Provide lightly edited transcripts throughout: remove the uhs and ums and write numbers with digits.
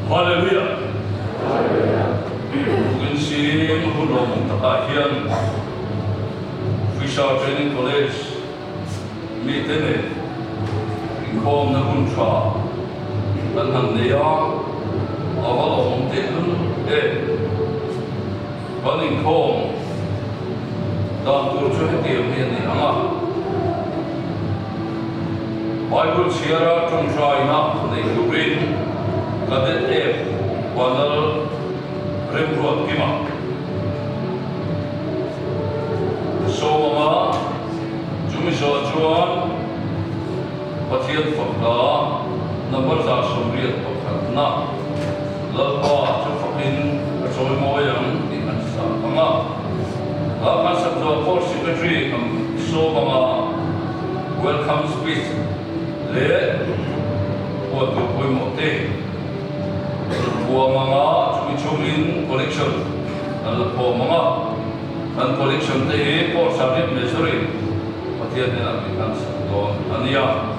Hallelujah. Mungkin si hulung takahian Fisher Training College mitene inkom na huntra dan handeya awal om tehun ban inkom dan turjo hetiam ni anga Bible siara tuntra ina nei kubrin kadet wanal remruat kima so mama jumi so chuan pathian fakda number za somriat pakhatna lalpa chu fakin choi moyang in ansa anga la concept of for secretary so mama welcome speech le what to poi mote mga chumi collection po mga an collection te po sabit measure patian nila bilang don ania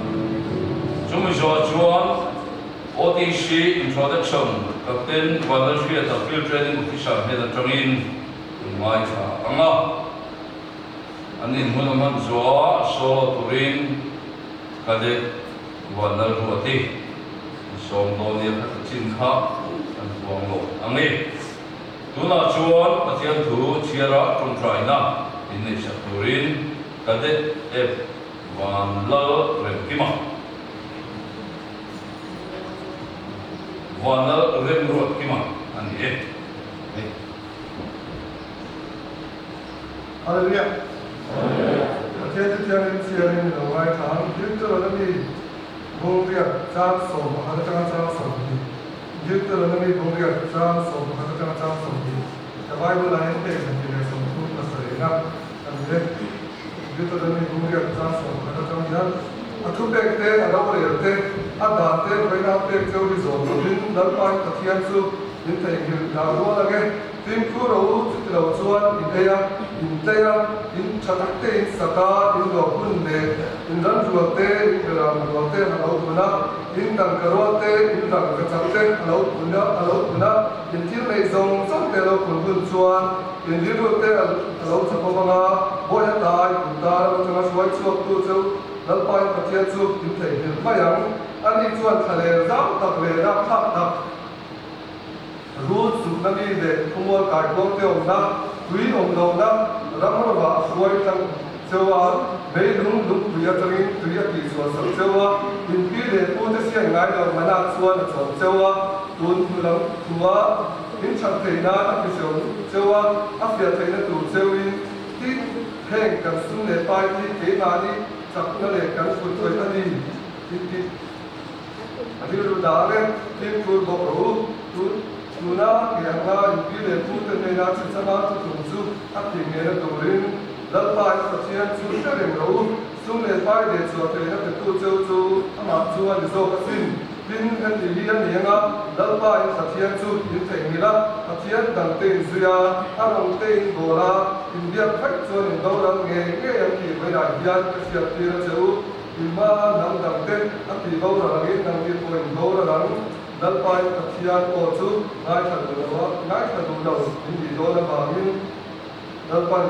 chumi chuan OTC introduction captain volunteer at field training official head training mai tha anga anin hunaman zo so turin kade wanal ruati som donia chin kha wang lo angi tuna chuan pathian thu chiara tumtraina inni sakturin kade wan lal remkima wan lal remruat kima ani Hallelujah. Pathian chiarin chiarin lo ngai thang yutro lami bongria chang som hal chang chang som yutro lami bongria chang som hal chang chang som the Bible line te ni som tu na sarena ande yutro lami bongria chang som hal chang yan athu pek te adawre te ada te baina te chori zo din dal pai pathian chu din te gil da ro lage tim ku ro chu lo chuan ideya in chatakte in sata in lo hunne in ran ruate in ram ruate halo puna in dang karote in dang kachakte halo puna in til nei zong zong te lo kun chuan in diruate halo chapawanga boya tai kuntar changa suai chuak tu chu lalpai pathian chu in thei hil mayang ani chuan thale zam tak ve ra thak tak rut su nami de khumor kai bom te om na tui om lo na ramro ba suai tang chewa mei lung lung tuya tangin tuya ki so so chewa in pi de pu te sia ngai lo mana chuan chom chewa tun tulang tuwa in chan te na a pi so chewa a fia te na tu chewin ti heng kan sun le pai ti ke na ni chak na le kan fu toi ani ti adiru da le ti fu bo ro tu tuna kianga yuki le puta ne na tsama tu tu ati ne na turin dal pai pathian chu ta rem ro sum le pai de chu te na tu chu ama chu an zo ka sin bin kan ti li an yenga dal pai pathian chu in thei ni la pathian dang te zuya arong te in bora india phak chu in do ram nge nge am ki bai da hian ka sia ti ra chu ima nam dang te ati bo ra nge nang ti po in do ra rang dal pai pathian ko chu ngai thadu lo in di do la ba min dal pai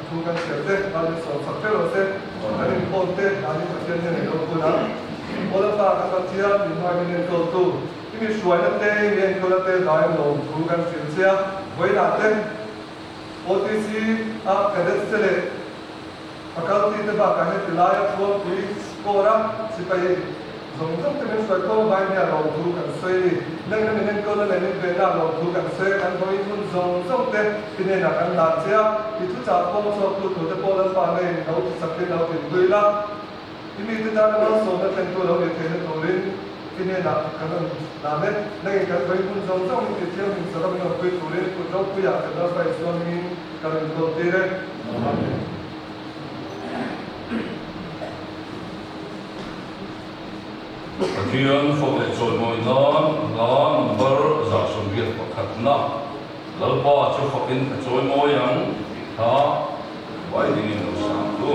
thu kan se te ali so sakte ro se ani ponte ani pathian ne ro ko na ola pa ka pathian ni mai ne ko tu ini suai na te ne ko la te dai lo thu kan se sia voi na te OTC a kadet se le akal ti te ba ka he tilaya ko pi ko ra si pai zong zong te men soi ko bai ne lo thu kan se leng na men ko la ne be na lo thu kan se an hoi kun zong zong te ti ne na kan la chia ti thu cha ko so tu tu te ko la pa ne lo ti sak te lo ti dui la ti mi te ta na so na ten ko lo ne te ne to rin ti ne na kan na ne ne kan hoi kun zong zong ti chia min sa ra min ko tu rin ko zo ku ya ka da pai so min kan ko te re amen Pathian phong le choi moi na number za somriat pakhatna lalpa chu fakin choi moyang tha wai ding in lo sam tu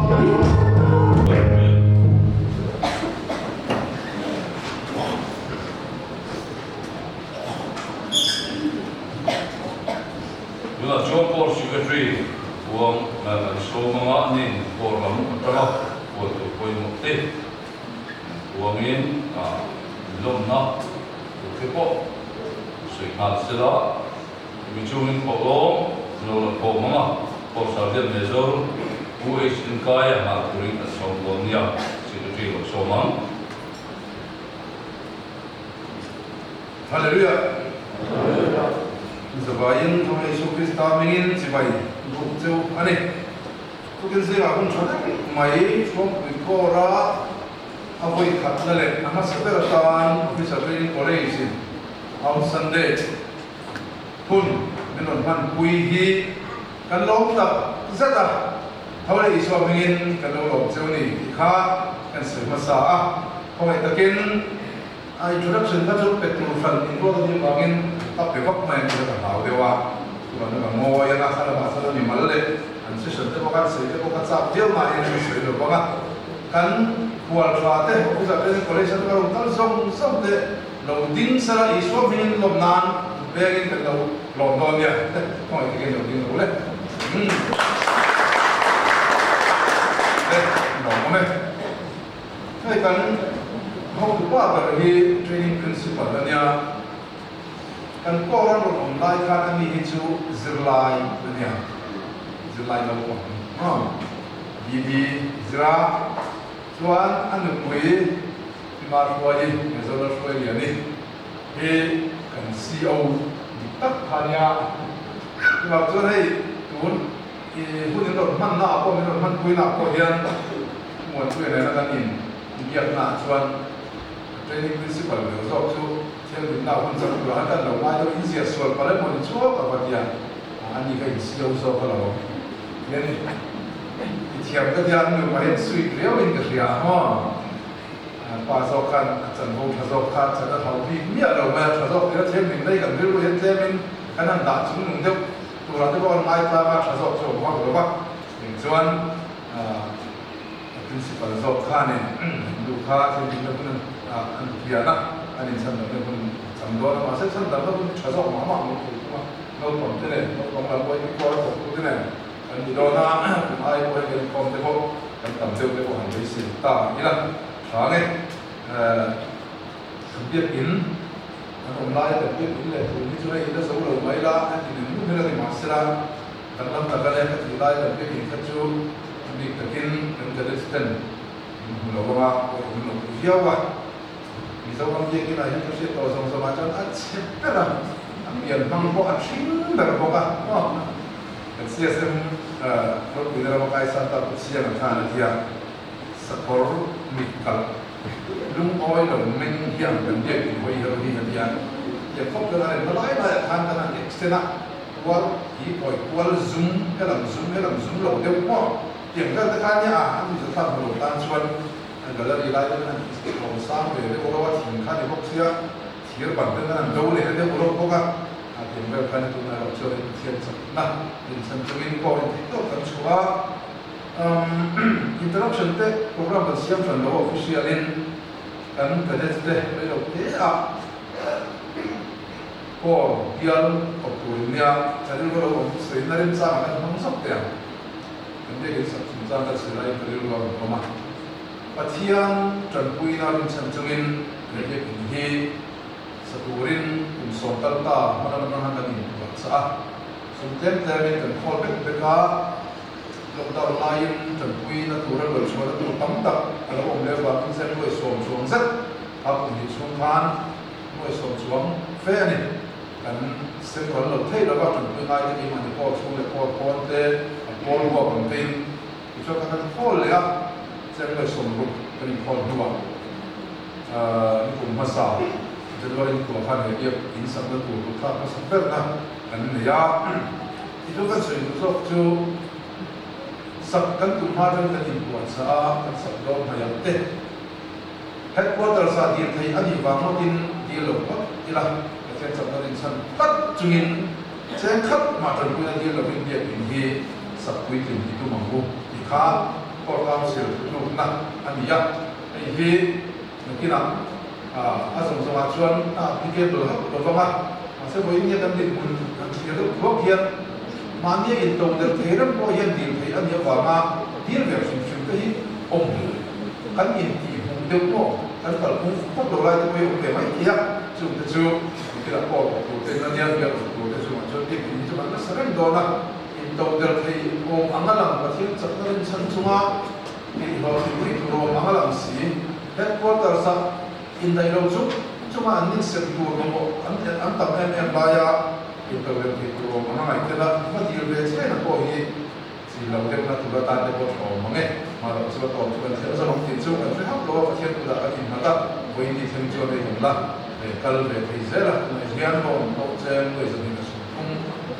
Thank you. program control buat koi mukti uangin lom na kepo sui hal sila bijuin program nol program por sarjan nezor UH kaya hal kuring asombonia secretary of Somang. Haleluya. Sebayin Tuhan Yesus Kristus mengin sebayi untuk jauh aneh. Tukin saya pun sudah mai from Victoria apa ikat nalek. Amat seberatan officer training college on Sunday pun menon man puihi kan lom tak zata. Hawai Yesus mengin kan lom jauh ni ikha kan semasa hawai takin introduction ta chu petrol fan intro ni bangin ta pe vak mai ni ta haw dewa tu an ga ngo ya na khala ma sala ni mal le an se shan te boka se te boka chap deu ma ni se lo boka kan kual fa te ko za pe college ta ro tal som som te lo ding sala iswa min lom nan begin te lo lom don ya ko ke lo ding lo le lo mo me hai kan how to work the training principle ania kan ko ran ro online ka ani hi chu zirlai ania zirlai lo ko bibi zira chuan an pui mar ko ye zo lo ko ye ni he kan CO tak hanya ma chu nei tun hu ni ro man na ko ni ro man pui na ko hian mon pui na kan in biak na chuan training principle le zo chu chen din na hun chang lo han lo mai do easy as well pare mon chu ka ba dia ani ka isi lo so ka lo yen ti thiam ka dia nu ma hen sui reo in ka ria ha pa zo kan chan ho tha zo kha cha da thau bi mi lo ma tha zo ka chen din dai kan ru hen chen min kan an da chung nung de tu ra de bon mai ta ma tha zo cho ma lo ba chuan principle zo kha ne du kha chen din na kun an piana an in san da kun sam do na ma se san da kun cha zo ma ma mo tu ma no pom te ne no pom la boy ko ra ko tu ne an di do na ai boy ke pom te ko kan tam te ko han dei si ta ila tha nge biak in an on lai da biak in le tu ni chu ai da zo lo mai la an di nu me la ni ma sira kan lam ta ka le ka ti lai da biak in ka chu ni ka kin kan ka de sten lo ba ko lo hiao waมีสาวคนที่กินอะไรที่เขาเชื่อตัวสมสมาจารย์อัดเช็ดไปละเปลี่ยนบางพวกอัดชิ้นแบบพวกอ่ะเป็นเสียเส้นรถวินเราไปสันตะเสียงทานที่อ่ะสกอร์มิกัลลุงอ้อยหลงเม่งเฮียงเป็นเด็กหอยเราที่ที่อ่ะจะพบกันอะไรมาไล่มาทานกันเอ็กซ์เทนะวัลที่ปล่อยวัลซุ่มให้หลังซุ่มเราเดี๋ยวพอเกี่ยงกันตะการเนี่ยอ่ะอันนี้จะทำให้เราตั้งชวนก็เลยไล่กันเราสร้างไปเรื่องว่าถึงขั้นที่พวกเชื่อเชื่อปั่นเป็นนั่นดูเลยเรื่องว่าพวกอ่ะถึงแบบขั้นที่เราเชื่อเชื่อสักนะเป็นสัญญาณก่อนที่ต้องการชัวร์introduction เตะโปรแกรมเป็นเสียงฟังเรา official เองกันแต่เด็ดเตะไม่เราเตะอ่ะก็เดียวกับตัวเนี่ยจะเรียกว่าเราสิ่งนั้นสร้างกันทั้งสัปดาห์เป็นเด็กสักสิ่งสร้างกันสิ่งอะไรก็เรียกว่าประมาณปัจจัยจันทร์ปุยนาเป็นชั้นจงอินเรียกอินฮีสตูรินอุนสองตัลตามันหันกันอินวัชระสุดเต็มแต่เป็นจันทร์พอลเป็นเบกาลงดาวไลน์จันทร์ปุยนาตัวเรื่องชวนตัวตั้มตักแล้วผมเรียกว่าเป็นเส้นด้วยสวมเซ็ตครับผมมีช่วงทานด้วยสวมเฟนี่กันเส้นคนเราเท่แล้วก็จันทร์ปุยไลน์ที่มันจะพอช่วงเลยพอพอเตะพอรู้ว่าผมเป็นอีกช่วงกันพอเลยอ่ะเจ้าเลยสมบูรณ์เป็นคนหัวนี่กลุ่มภาษาจะเรียกว่าตัวพันธุ์เดียบอินสัมผัสตัวทุกท่าภาษาเปิดนะอันนี้ยาที่ทุกคนสื่อทุกจูสักกันตุมาจังกันอินปวดสะกันสักโดนพยายามเตะเฮดควอเตอร์สาดีไทยอันนี้วางมาดินดีหลงก็อีละแต่เจ้าสักกันอินสันตัดจุงินเจ้าขับมาจนกุยดีหลงเป็นเดียบอินที่สักกุยถึงที่ตัวมังคุอีข้าก็เราเสียลูกนักอันนี้ยังไอ้ที่เมื่อกี้นะอาสมสมาชวนพี่เก็บตัวตัวฟังมาเสพอินเดียกันดิบมันเกี่ยวกับพวกเฮียมันเนี่ยอินโดนีเซียเรื่องพวกเฮียดีเลยอันนี้ว่ามาดีแบบชิว ông cắn nhìn thì hùng tiêu mỏ cắn tận hùng phát đầu lại thì ông mấy kia chúng ta chú thì là bỏ tụ tên là nhân việc tụ tên chúng cho tiếp thì chúng ta sẽ rất đó là in đầu tiên thì ông ăn làm và thiên chất nó lên chân chúng ta thì họ thì rồi ăn làm gì headquarters sa in đây đâu giúp chúng ta ăn sẽ tụ nó ăn tập em bây giờ in đầu tiên thì tụ ăn ngày thế là nó điều về thế là có gì thì lâu thêm là tụ ta để có chỗ mà nghe màเราจะต่อทุกวันเช้าเราติดช่วงนั้นนะครับเราก็เที่ยวตัวกันมาตั้งวันนี้เที่ยวช่วงนี้ผมละกัลเบย์ที่เจอละในเรียนเราเราเจอเราจะมีสุขภาพ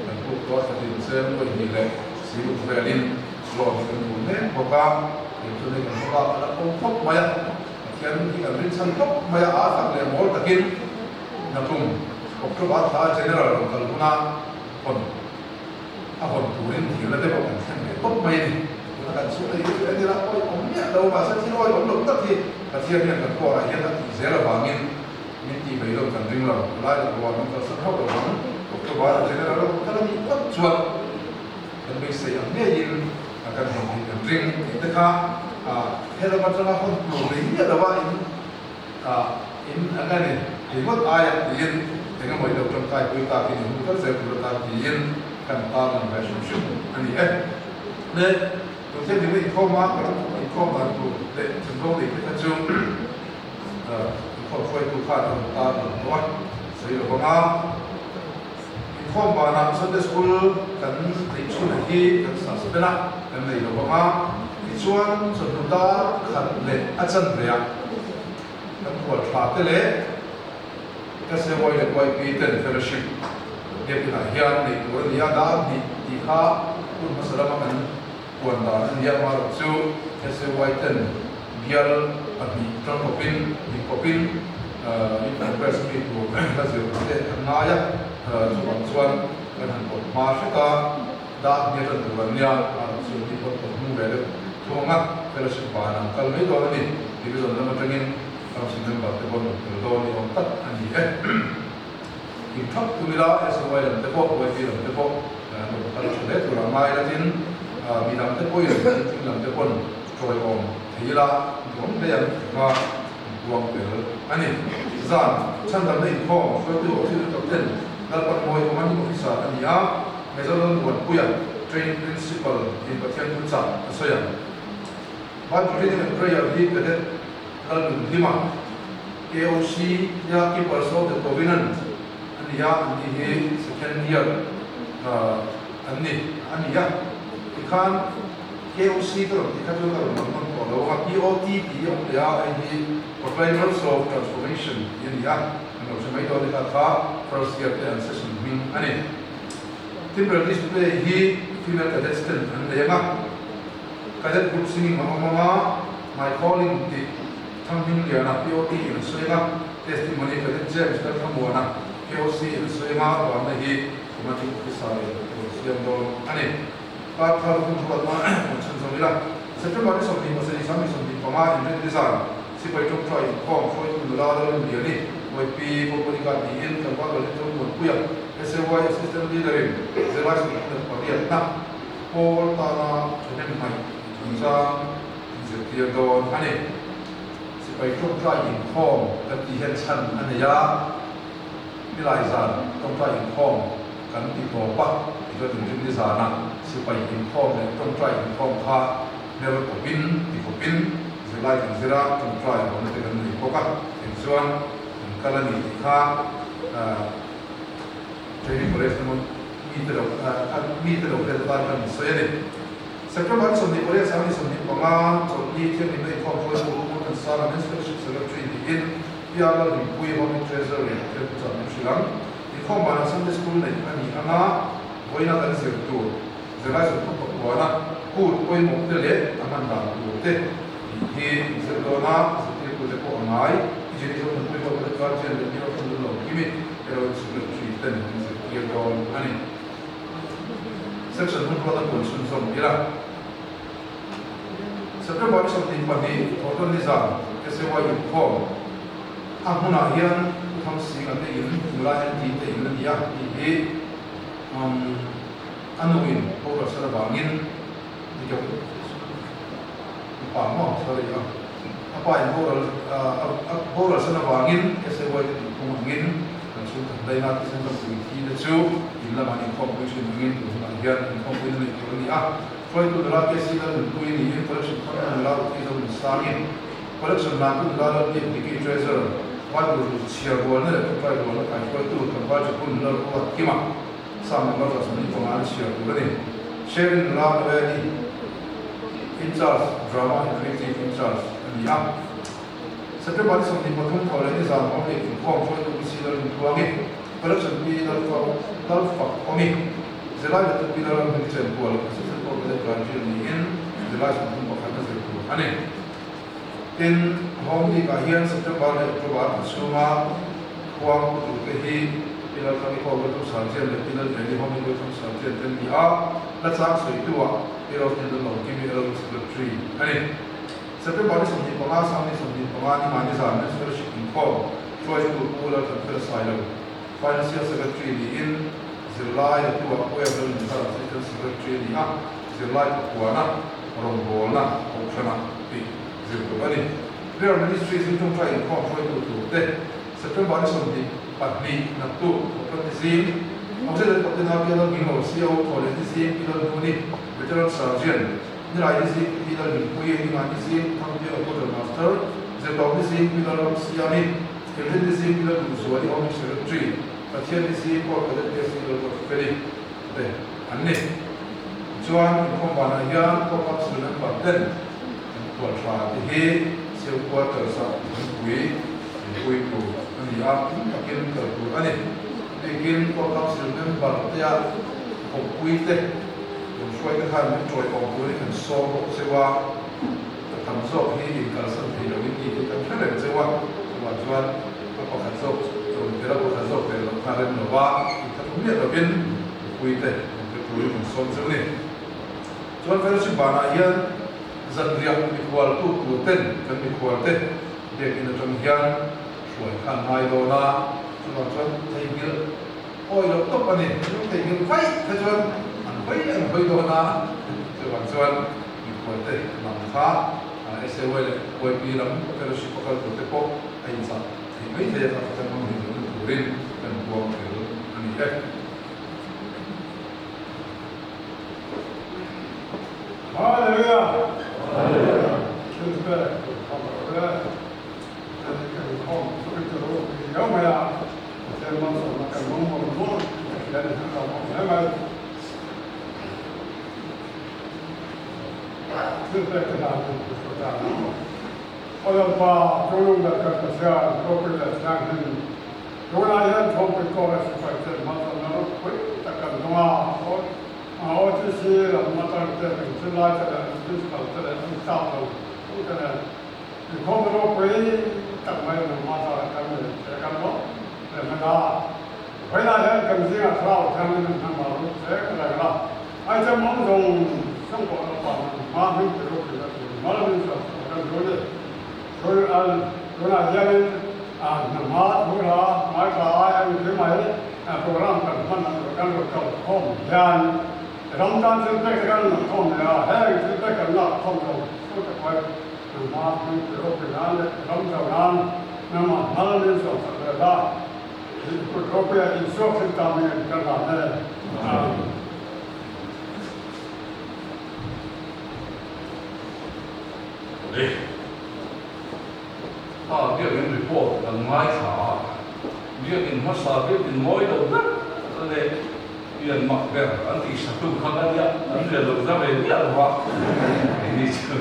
เป็นผู้ตัวที่เจอเราอย่างไรสิ่งที่เราเรียนเราเป็นผู้เนี่ยพวกเราเดี๋ยวช่วงนี้กันพวกเราแล้วก็พบมาอย่างเที่ยวที่กันเรียนชั้นพบมาอย่างอาสักเลยหมดตะกินนักลุ่มพวกเราท่าเจเนอเรลกัลลุนาคนคนผู้เรียนที่เราได้บอกกันพบมาอย่างกันสุดเลยที่เราโอ้ยผมเนี่ยเรามาสักที่ร้อยผมหลงตั้งที่ประเทศเนี่ยกันก็อะไรเนี่ยตั้งที่เสียระบาดเนี่ยมีที่ไปลงกันดึงเราไล่ระบาดมันก็สักเท่าระบาดผมก็ว่าจะเนี่ยเราถ้าเรามีวัดชวนกันไปเสียเนี่ยยินกันเห็นกันดึงนะครับให้เรามาจะมาคนกลุ่มนี้เราว่าอินอะไรเนี่ยเห็นว่าตายยินแต่ก็ไม่เราจำใจคุยตาที่หนึ่งก็เสียคุยตาที่ยินกันตาหนึ่งแบบชุ่มๆอันนี้เนี่ยตัวเช่นนี้ข้อมาก็ข้อมาดูเด็กถึงตรงนี้ก็จะข้อช่วยตัวข้าตัวตาตัวน้อยสิ่งที่ผมข้อมานะสันเดสกูลกันติดช่วงที่กันศาสนากันในเราบอกติดช่วงสุดท้ายขันเล็กอาจารย์เรียกกันปวดขาเตะเละก็เสียไว้เลยไว้ปีเต็มเฟลชิพเด็กที่ไหนเฮียนในตัวนี้ดาบดีข้าคุณมาสละมันควรตอนนี้มาเราสู้เอสไวเทนเบียร์อันนี้จงคบินมีคบินมีการเปิดสปีดตัวก็จะเป็นนายส่วนกันผมมาสกาดาเนียร์ตัวนี้ส่วนที่ผมมุ่งไปเลยช่วงนั้นเป็นสิ่งปานังก็ไม่โดนนี่ที่เป็นส่วนนั้นมันเป็นทำสิ่งนั้นแบบที่ผมโดนนี่ผมตัดอันนี้อีกทั้งตัวนี้ละเอสไวเทนเด็กพวกไวฟีนเด็กพวกผมตัดชุดเล็กตัวง่ายแล้วทีนี้มีน้ำตะกุยจริงน้ำตะกุนโชยอมทีละผมได้ยังมาดวงเปลือกอันนี้จานฉันทำได้ข้อช่วยตัวที่ตัวเด่นแล้วปัจจุบันผมมีวิชาอันนี้ไม่ใช่เรื่องวันกุยtrain principle ที่ประเทศพุทธศาสนาส่วนบ้านที่เป็นประโยชน์ที่ประเทศเราหนุนที่มา AOC ยาที่ประสบกับโควิดนั้นอันนี้อันนี้ second year อันนี้kan KOC ตัวที่เขาจะต้องมันก็เราว่า POTP อย่างเดียวไอ้ที่ Proclaimers of Transformation อย่างนี้เราจะไม่โดนที่เขา first year session มีอันนี้ที่ประเทศไทยที่ female cadets อันเดียวกัน cadet group singing มา my calling ที่ทั้งหินเดียวนะ POT อย่างสวยงาม testimony cadet James ก็ทั้งหมดนะ KOC อย่างสวยงามตัวนั้นที่ผมจะพูดสายตัวเสียงโดนอันนี้ก็ถ้าเราพูดว่าคนชั้นสมัยละเสร็จแล้วมาที่สมัยมาสิ่งสามีสมัยประมาณอินเดียดีไซน์สิ่งไปจงใจข้องช่วยคุณเราเราเรื่องเดียวนี้ไว้ปีพวกบริการดีเอ็นกันว่าเราจะต้องหมดคุยSAY Assistant Leader เซวาสุดท้ายปฏิบัตินะพอตอนนั้นจะเป็นใหม่ถึงจะจะเกี่ยวกับอันนี้สิ่งไปจงใจข้องกันที่เห็นชั้นอันนี้ยาไม่หลายสารจงใจข้องกันที่ตัวปักที่จะถึงจุดที่สารนั้นสิไปอินข้อมเนี่ยต้องใจอินข้อมพาเนื้อตัวบินที่ตัวบินสิไล่ถึงสิระต้องใจผมจะเป็นหนึ่งพวกกันถึงส่วนกรณีที่ข้าเจ้าหน้าที่บริษัทมันมีตลกเรื่องการทำเสียเนี่ยสักครั้งวันสมเด็จพระสังฆสมเด็จพระมหาจุดนี้ที่มีข้อมูลของสารนิสต์สุรจุยดินที่อาลัยคุยว่ามีเทรเซอร์เนี่ยเจ้าจะมีสิ่งที่ข้อมูลสังเกตสกุลเนี่ยอันนี้อันนั้นวันนั้นกันเสียตัวเวลาสุดท้ายว่านะพูดคุยหมดเลยอามันด่าตัวเด็กที่เสียตัวนะสุดที่พูดจะพูดง่ายที่จะต้องคุยกับคนการเจริญที่เราต้องรู้ที่มีเราสุดที่เต็มที่จะโดนอันนี้เซ็กชันของเราต้องสุ่มสุ่มกี่ละสักครั้งวันสมเด็จพระมีโอตนิซาเอสวายุคอมอาหุนาเฮียนทำสิ่งอันนี้อยู่ลายที่เต็มเลยยากที่อันนู้นพวกเราสารบางินที่จะ pa mo sorry apa in boral sana wangin SAY ti kumangin kan su dai na ti sen ku ti de chu illa mani competition ngin tu na hian in competition ni tu ni foi tu dala ke si da tu ni in production kan la ti da sangin production na tu da ti ki treasure what do you share go na tu pai go na kai foi tu kan ba chu kun la ko kima sam na ga sa ni ko an share go ni sharing la da ni in charge drama and creative in charge and September is something but don't call it is an only to form for the consider in Tuangi. Production be the for me. The light to be the condition for the system for the gradually in the last of the honey. In home the Gahian September October Suma Huang to the heat in a coming over to Sergeant, the Pinal, and the home to Sergeant, and the let's actually do a bit of the law, give me a little tree. Honey. September is something for us, something for us, and is our membership in form. Choice to pull out and first asylum. Financial Secretary in July to a whoever in the Assistant Secretary in July to Kuana, Rombola, Oksana, Zilbani. There are ministries in try and control to that. September is something, but me, not two, but the same. Observe that the Napier Bingo, CO, or the same, Veteran Sergeant. The IDC Peter Puyi IDC Company of Quartermaster, the WC Peter of Siami, the LDC Peter Uswadi Home Secretary, but here the C for the Peter of Philip. And Nick Joan Combanaya, Copas Remember then, to try the hay, silk quarters up in Puyi to the art again to Annie. Begin Copas Remember there of Puyi. ช่วยกันทำช่วยของผู้ที่เป็นโซ่เสว่าทำโซ่ที่อินการสัมผัสวิธีที่ทำแค่ไหนเสว่าชวนก็ขอขัดโซ่จนเดี๋ยวเราขัดโซ่เป็นเราการเรียนรู้ว่าถ้าทุกเนี่ยเราเป็นคุยแต่เป็นผู้ที่เป็นโซ่เสนี่ชวนเฟรชิบานายันจัดเรียกมีควอลตู้ตัวเต้นกันมีควอลเต้นเด็กอินทร์ยันช่วยขันไฮโดนาชวนไทยกิลโอ้ยเราต้องปนิเราไทยกิลไฟชวนbây giờ đó na cho bạn cho anh mình có thể làm khá SAY quay đi lắm cái đó ship các cái bộ anh sao thì mấy thế là cái món hình nó thủ lên cần buông cái anh ấy Hallelujah. Just better. Kom så ut och jag med sen man så man kan gå och gå den här kommer och jag bara tror att det ska säga och det stanken då när jag tog på kåret så faktiskt man så när och skjuta kan de och det ser att man tar det till lägga det just att det är start och det kommer då på i kan man ju man tar det kan då men då bây giờ jag kan se att jag kan man bara se det där ai cho mong dùng trong cuộc sống mà mình phảiလုပ်được mà mình phải làm được rồi rồi là gia đình nằm mát rồi là mai cả ai mình thấy mấy program cần phân cần được cầu không gian Ramadan sẽ phải cần không là hay sẽ phải cần là không đâu tôi phải nằm mát mình phảiလုပ်được Ramadan nằm mát mình sẽ phải là rồi bây giờ in số chúng ta mình cần làm này Đấy. Việc in report là ngay thả, việc in hóa sa, việc in mỗi đầu đất, để yên mặc về anh thì sản xuất không ăn nhá, anh liền lục ra về nhá là hoa, đi chứ,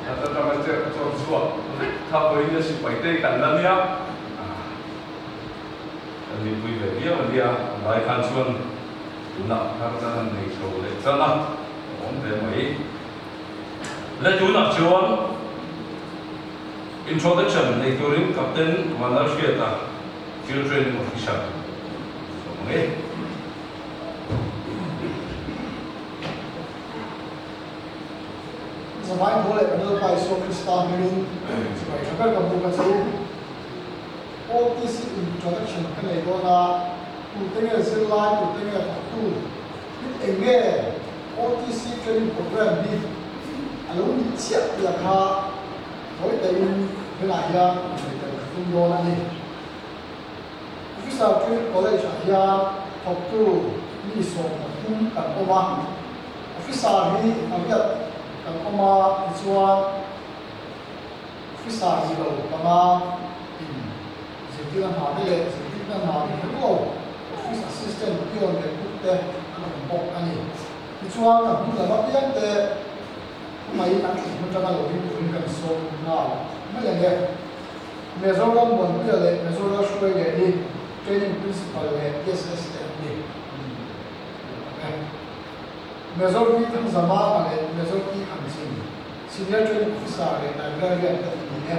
anh ta làm chuyện cho xua, thao với những sự phải tê cẩn lắm nhá, anh đi vui vẻ nhá, anh đi lại khăn xuân, nặng các gia đình này sầu lệ chân lắm, không thể mấy. Let you not show introductionในตัวนี้กับเต้นวันละเชียร์ตา field training official ตรงนี้สมัยโบราณเราไปส่งสตาร์มิลุนสมัยฉันก็กำลังจะรู้ OTC introduction กันเลยก็นะตัวเต็งเซลล์ไลน์ตัวเต็งตัวที่เองเนี่ย OTC training program นี้ alung ni chiat ya kha hoi te in hela ya tung do na ni officer training college ya thok tu ni so tum kan oma officer hi abiat kan oma chuan officer hi lo kama in zikila ha le zikila ha ni lo office assistant pion le putte an bok ani chuan kan hu la pian te mai an mu tanga lo ni kun kan so na ma le le Mizoram bon le Mizoram shoi le ni training principal le SSS ni Mizoram ki thang zama le Mizoram ki kham chin senior training officer le librarian ta ni ne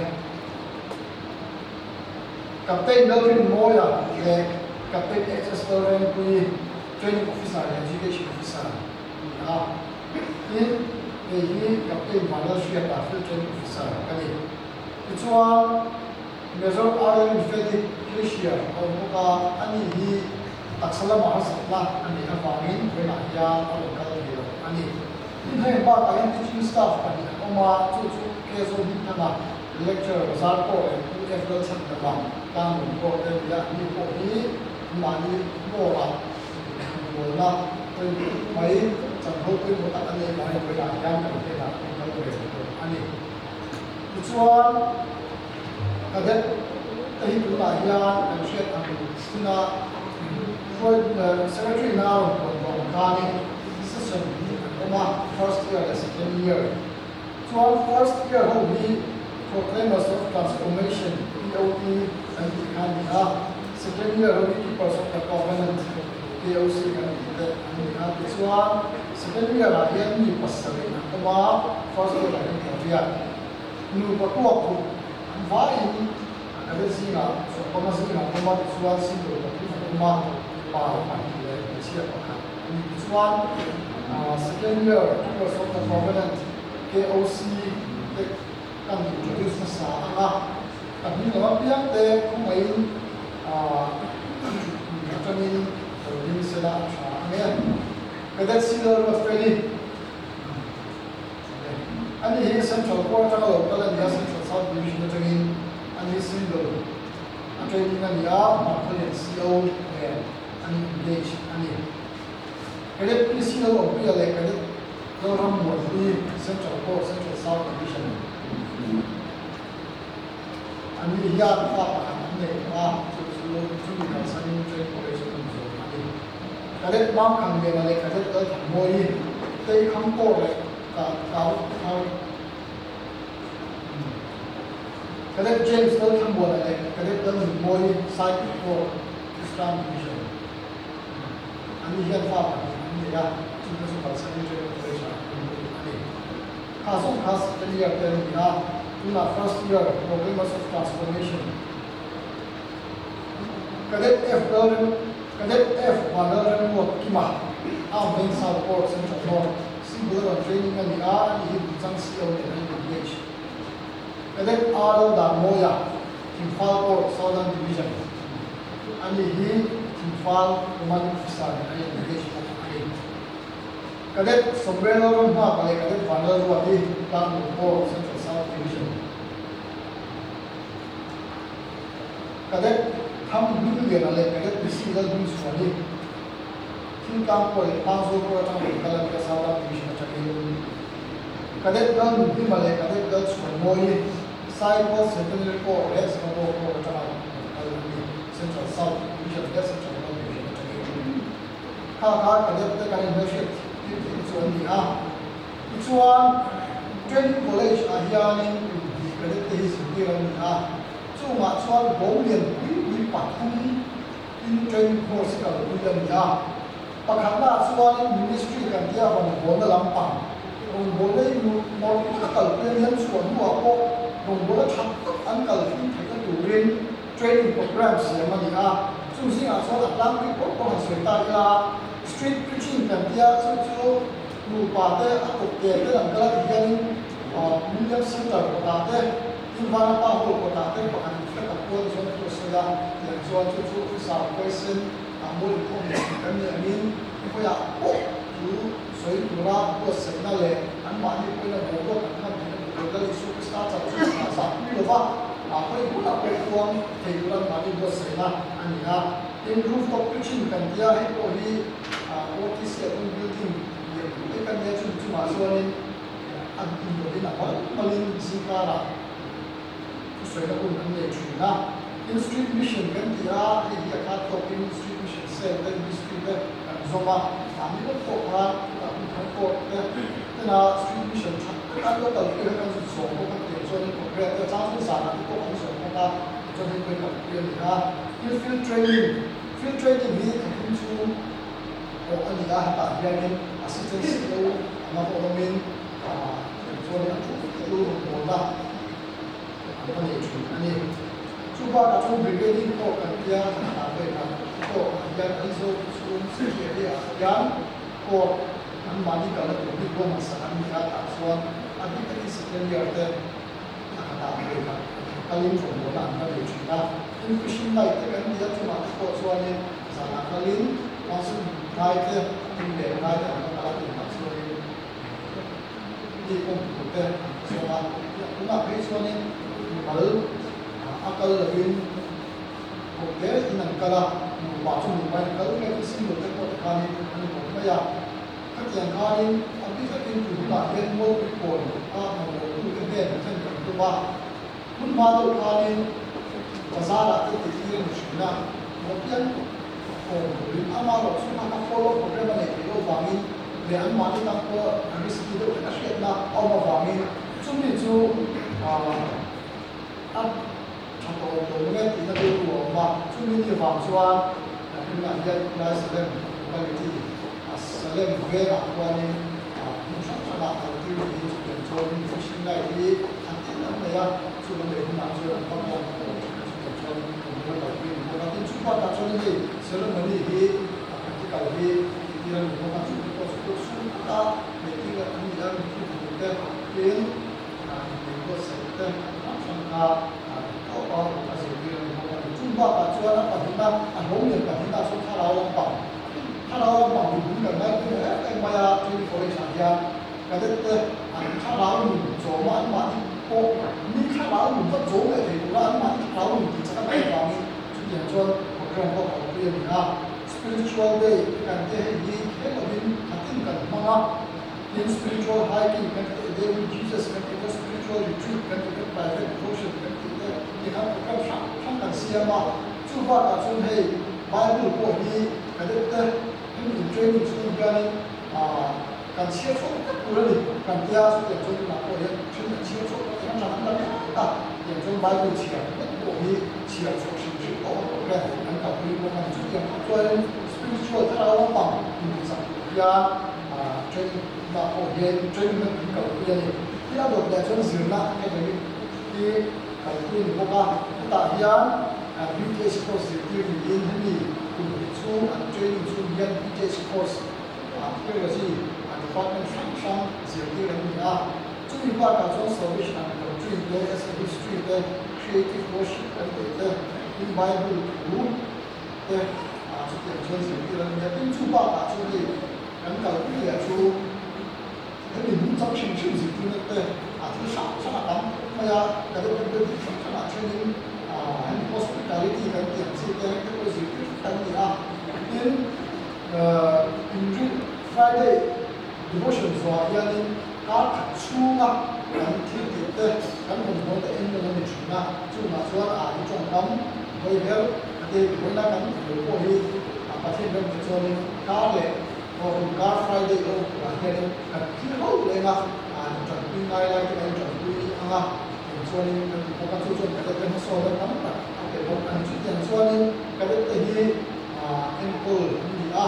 captain Melvin Moya le captain SS Torren kui training officer le education officer in hi captain Manal Shria ta training officer kani chuan Mizoram Iron Federation Asia or muka ani hi taksala mahasatla ani awangin wena ya alokal hero ani in hai ba kayan teaching staff ani oma chu keso hitana lecture bazar ko level chatna tam ko te ya ni ko hi mani bora bolna mai changho ko mo ta ani mai wena ya kan te na ani chuan kadet tahi tula ya kan shet ang sina for secretary now on kani system oma first year and second year so our first year will be proclaimers of transformation POT and the second year will be keepers of the covenant POC and the so second year again ni pasali oma first year again dia nu pakuak vai ada sini so koma sini koma suan sini koma pa le sia pa ini suan second year because of the covenant KOC kan introduce na sa tapi naman piang te kumai kami ini sila sa amen kada sila na feli ani hi central court ang local and central south division na tangin ani single ang training na niya makakalian CEO ani engage ani kada PCO o PLA kada program mo di central court central south division ani hiya pa ani pa sulo ka sa ni training operation ani kada mam kang de na le kada ta moi te kham ko le Cadet James Elton Bola Cadet Elton Boy Site for Islam Division. Ani hian fa ani ya chuka su par sani je operation ani. Kasong khas clear ten ya tuna first year problems of transformation. Cadet F Wanderer mo kima. Main South Port Central North. Singular training and the R and the CEO and engage. Cadet Arlo Moya, Timfal Port Southern Division. And the Timfal Command Officer and engage. Cadet Sombrero Map, Cadet Vandal Wadi, Plan Port Central South Division. Cadet Tham Dugan, Cadet Bisigal Bunswadi. Kang ko pangso ko tang kalan ka sa division at kayo cadet gan dimale cadet gan sumoy side was secondary ko s ko tang central south division central division at kayo cadet ta kan membership so ni chuan training college ahianin cadet te hiran so ma chuan bomlian wi pathum in training course ka bulan pakhatna suan ministry kan dia ban bona lampang bona mo kakal plan suan mo ko bona thak ankal fi thaka durin training programs yamani chu sing a so atlang ri ko ko seta ya street preaching kan dia chu nu pa te akop te angkala dian medium center ko ta te invana pa ko ta te pakan thaka ko so to sala ya so chu sa person amul ko kan ni amin ko ya ko tu soi pura ko signal le an ma ni ko na go kan kan ni ko ga superstar cha cha sa ni lo wa a ko i na ko kuang te ran ma ni bo se na ani na in rooftop kitchen kan dia he ko hi OTC building ye kan ya chu chu ma so ni an tin do na ba malin zikara so da ko nan ne chu na in street mission kan dia he ya ka to in street mission se da street da kan zoma ami ko ko ha kan ko na street mission kan ko ta ke kan so ko kan ke so ni ko re ta cha su sa na ko kan so ko ta cho nên cái tập luyện ha in field training ni kan chu o ani da ta hianin assistant CEO ma ko min cho nên chu lu mo da ani chu ani chu ba ka chu brigade ko kan pia ta pe ka ko ya iso su se ya ya ko an ma ni ka la ko ma sa an ya ta so ani ta ki second year te ta pe ka kalin from mo na ka le chu na in fishing light te kan dia chu ma ko so ani sa na kalin also light te in de light te ka la ti ma so ni ko te so ma kuma pe so ni mal akal labin ko te in an kala ba chu ni ba kal me ki sim te ko ka ni ni ko ma ya ka tian ka ni abi ka tin tu ba ben mo ko a ma mo tu ke be chen tu ba kun ma do ka ni bazara te ti ni shuna mo pian ko rin ama ro su na ka follow program ne ro ba min de an ma ni ta ko ani si do ka shi na au ma ba min chu ni chu a to to ne ti na do ko ma chu ni ni ba chuan kun na ya na sa dem ba ni ti asalem ve na ko ni cha cha na ta ti ni chu ken cho ni chu shi na ni an ti na me ya chu ni kun na chu ba mo ko chu ni ko ba ni ko na ti chu ba ta chu ni ceremony hi practical hi ti ran ko ma chu ko su ta me ti ga ni da ni chu te ken ni ko sa te ka ko a se ti ran ko ma chu ba ta chu na pa ta an ho ni pa ta so tha lao pa tha lao pa ni bu na na ke ai ma ya ti ko le sa ya ka de te an tha lao ni zo ma ma ko ni tha lao ni ko zo le ti la ma tha lao ni ti cha ka ba mi chu ya cho program ko ko ti ni ha spiritual day kan te hi ke lo bin hatin kan ma in spiritual hiking kan te day with Jesus kan te spiritual retreat kan te private devotion kan te ni ha ko kan kan sia ma chu ba ka chu hei Bible ko hi kan te in training chu kan kan chia cho các cô đi kan tia chu te chu na ko hi chu chia cho kan na na ta yan chu Bible chia ko hi chia cho shi shi ko ko kan ka hi ko kan chu ya ko spiritual ta ra pa ni sa ya training na ko hi training na ka ko ya ni ya do da chu zir na ka ni ki ka ku ni ko ka ta ya BTS course ti ni ni ku chu training chu ya BTS course cái là gì department function diệu đi là gì à chúng mình qua cả trong service là đầu tiên đây as a history đây creative worship cái đấy in Bible đúng đây chúng ta chơi diệu đi là gì in chúng qua cả chỗ gì cái đầu tiên là chỗ cái mình muốn trong trình diệu đi là đây thứ sáu là đắm bây giờ cái đó cái điều function là chơi những anh hospitality cái điểm gì đây cái diệu đi cái gì à in Friday devotion so yani ka chunga kan thi te kan mon te en no ni chunga chunga so a ni chong kam hoi her te hoi na kan ko hi a pa the ben so ni ka le ko ka Friday o ka he ka thi ho le na a chong pi ngai lai ke chong pi anga so ni ko ka chu chu ka te so le kam ta ke ko kan chu ten so ni ka te hi en ko ni a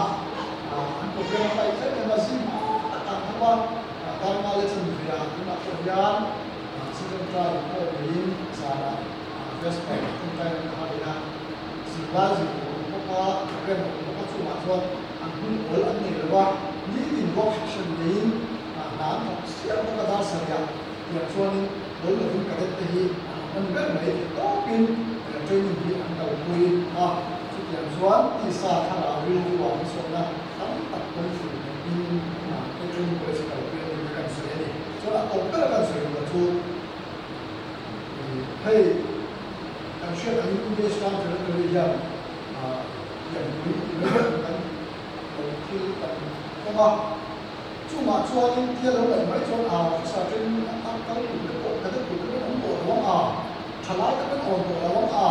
program like that and as in apa karma lesson dia guna program second trial ko in sana first part kita ada silazi ko ka program ko ka cuma so ang all an ni lewa ni in workshop din na siap ko da saya ya so ni all of ka det hi an ben mai to pin training di ang tau kui ya so ti sa thara ri wa so na ต้องตัดต้นทุนในที่มาให้ช่วยบริษัทเราเพื่อในการเสียเอง cho là ông tất cả sự là chú hay anh chuyện anh cũng biết sao cho nó được giờอย่างนี้เรื่องนั้นคือแต่ว่าช่วงมาช่วงที่เราเลยไม่ช่วงเอาสาธิตตั้งอยู่กับกระตุ้นอยู่กับน้องโบร้องอ่ะฉลาดก็เป็นอ่อนโบร้องอ่ะ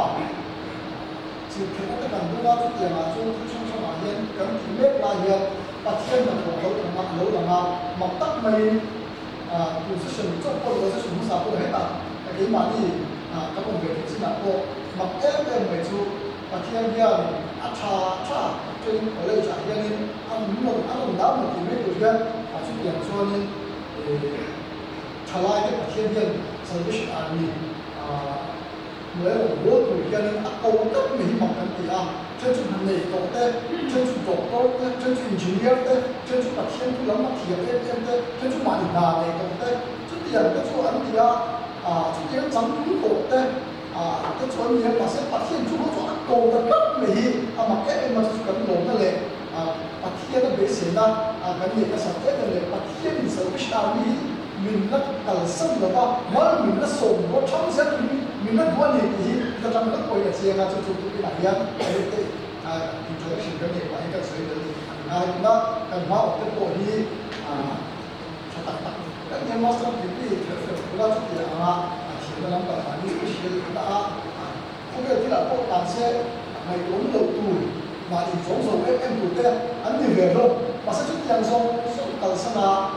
สิ่งที่เราต้องการดูว่าทุกอย่างช่วงที่ช่วงสมัยนี้กันที่เล็กลายเยอะปัจจัยมันของเราทำมาเราทำมามันตั้งไม่อยู่ที่สิ่งที่เราเราจะสมมติสาวเราให้ตัดแต่ที่มาที่ก็คงเป็นที่นั่นก็มันไม่ช่วยปัจจัยเดียวcha trên ở đây trả cho nên ăn một đá một mấy tuổi kia xuất hiện cho nên trả lại cái mặt thiên nhiên Salvation Army mới là 4 tuổi kia nên câu tất mình mong cần thì chân chúng hành này tổ tế chân chúng tổ tốt chân chúng engineer tế chân chúng mặt thiên thu lắm mặt thiệt tế chân chúng mạng đà này tổ tế chút tiền cái số ăn thì chút tiền chấm đúng tổ tế cái chỗ này mà sẽ phát hiện chúng nó cho cầu tất cả mỹ mà cái em mà chúng cần lồng cái này phát hiện nó bị xỉn ra cái này cái sản phẩm này phát hiện mình sẽ biết sao mình nó cần sân rồi đó mới mình nó sồn nó trong rất mình nó có gì thì cái trong nó quay là xe ra cho chúng tôi cái này cái introduction cái này phải cái sự đấy nó cần vào cái bộ đi cho tất cả các nhà master thì chúng ta chỉ là nó làm cả những cái sự đã không biết là có bạn sẽ ngày uống đầu tuổi mà thì giống giống em tuổi kia anh đi về luôn mà sẽ chút tiền xong cần sang là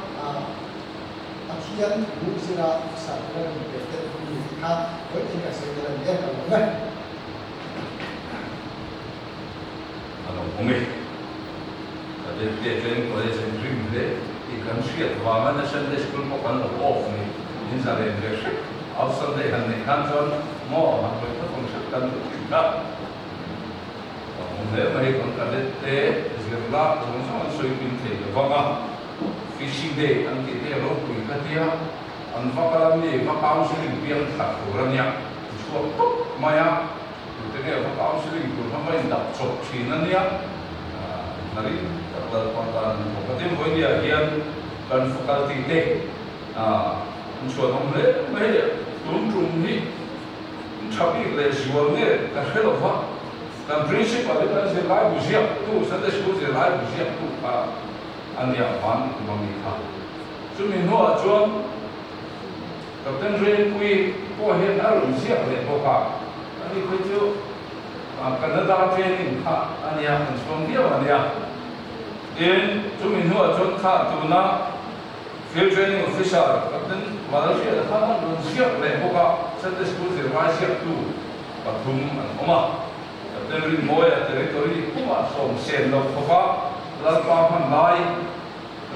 thiên cũng sẽ là sản phẩm về cái gì khác với những cái sự là nghe cả mọi người của mình để trên có thể xem phim đấy thì cần suy và mà nó sẽ để school có cần là off này nên là để outside the hand in hands on more mà với các công sức cần được kiểm tra nếu mà còn cần để việc làm cũng không suy nghĩ thì vâng ạ fishing day anh chị thấy rồi quý cái kia anh phát làm gì phát áo xử lý biển thật của anh nhá số mà ya cái này phát áo xử lý của nó mới đập chụp chỉ nên nhá nari kalau kontan pokoknya boleh dia kian kan fakulti teh mencoba memulai mereka turun ni tapi lesual ni kan helva kan prinsip ada kan selai buziak tu sada sebut selai buziak tu ania pan memikha cumi no acuan kapten rain kui ko hen arum siak le boka ani ko tu Canada training ania kan suang dia ania in cumi no acuan kha tu na field training official kapten Malaysia ada kan belum siap le boka sada sebut selai siap tu patung oma kapten rain moya territory kuma som sen lo khofa lan pa man lai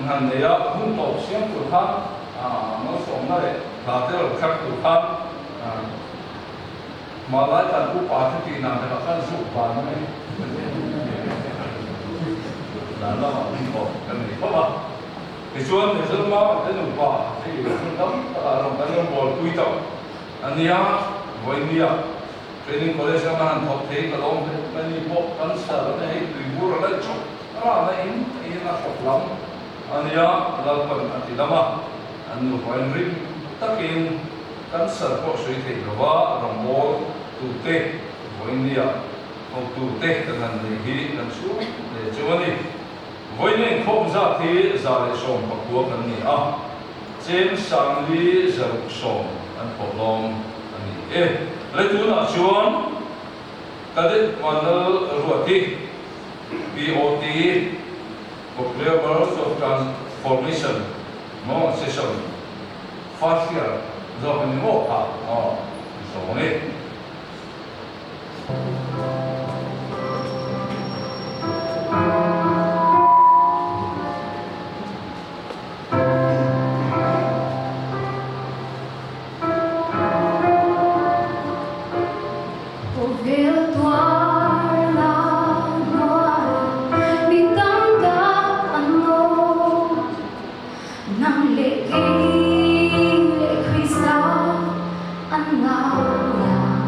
ngàn này á không tổ siết của hắn nó sống này là thế là khác của hắn mà lại là cũng bảo thế thì nào thì là cái dụng vào này là nó không có cái này không ạ thì chuan thì rất máu cái dụng vào thì không đóng là làm cái nó bồi quy trọng anh nhá với nia training college mà anh học thế cái ông cái này bộ căn sở cái này tùy mua rồi đấy chụp đó là in là học lắm ania lalpan ati lama anu poin ring takin kan serpo sui te gawa ramol tu te voinia o tu te kan ni hi kan su le chawani voinin khom za thi za le som pakua kan ni chen sang li zaruk som an polom ani le tu na chuan kadet manal ruati BOT Popular Burst of Transformation, no session. First year, so when you walk up, so on it. Nang lệ kinh lệ khuy xa ăn ngào nhà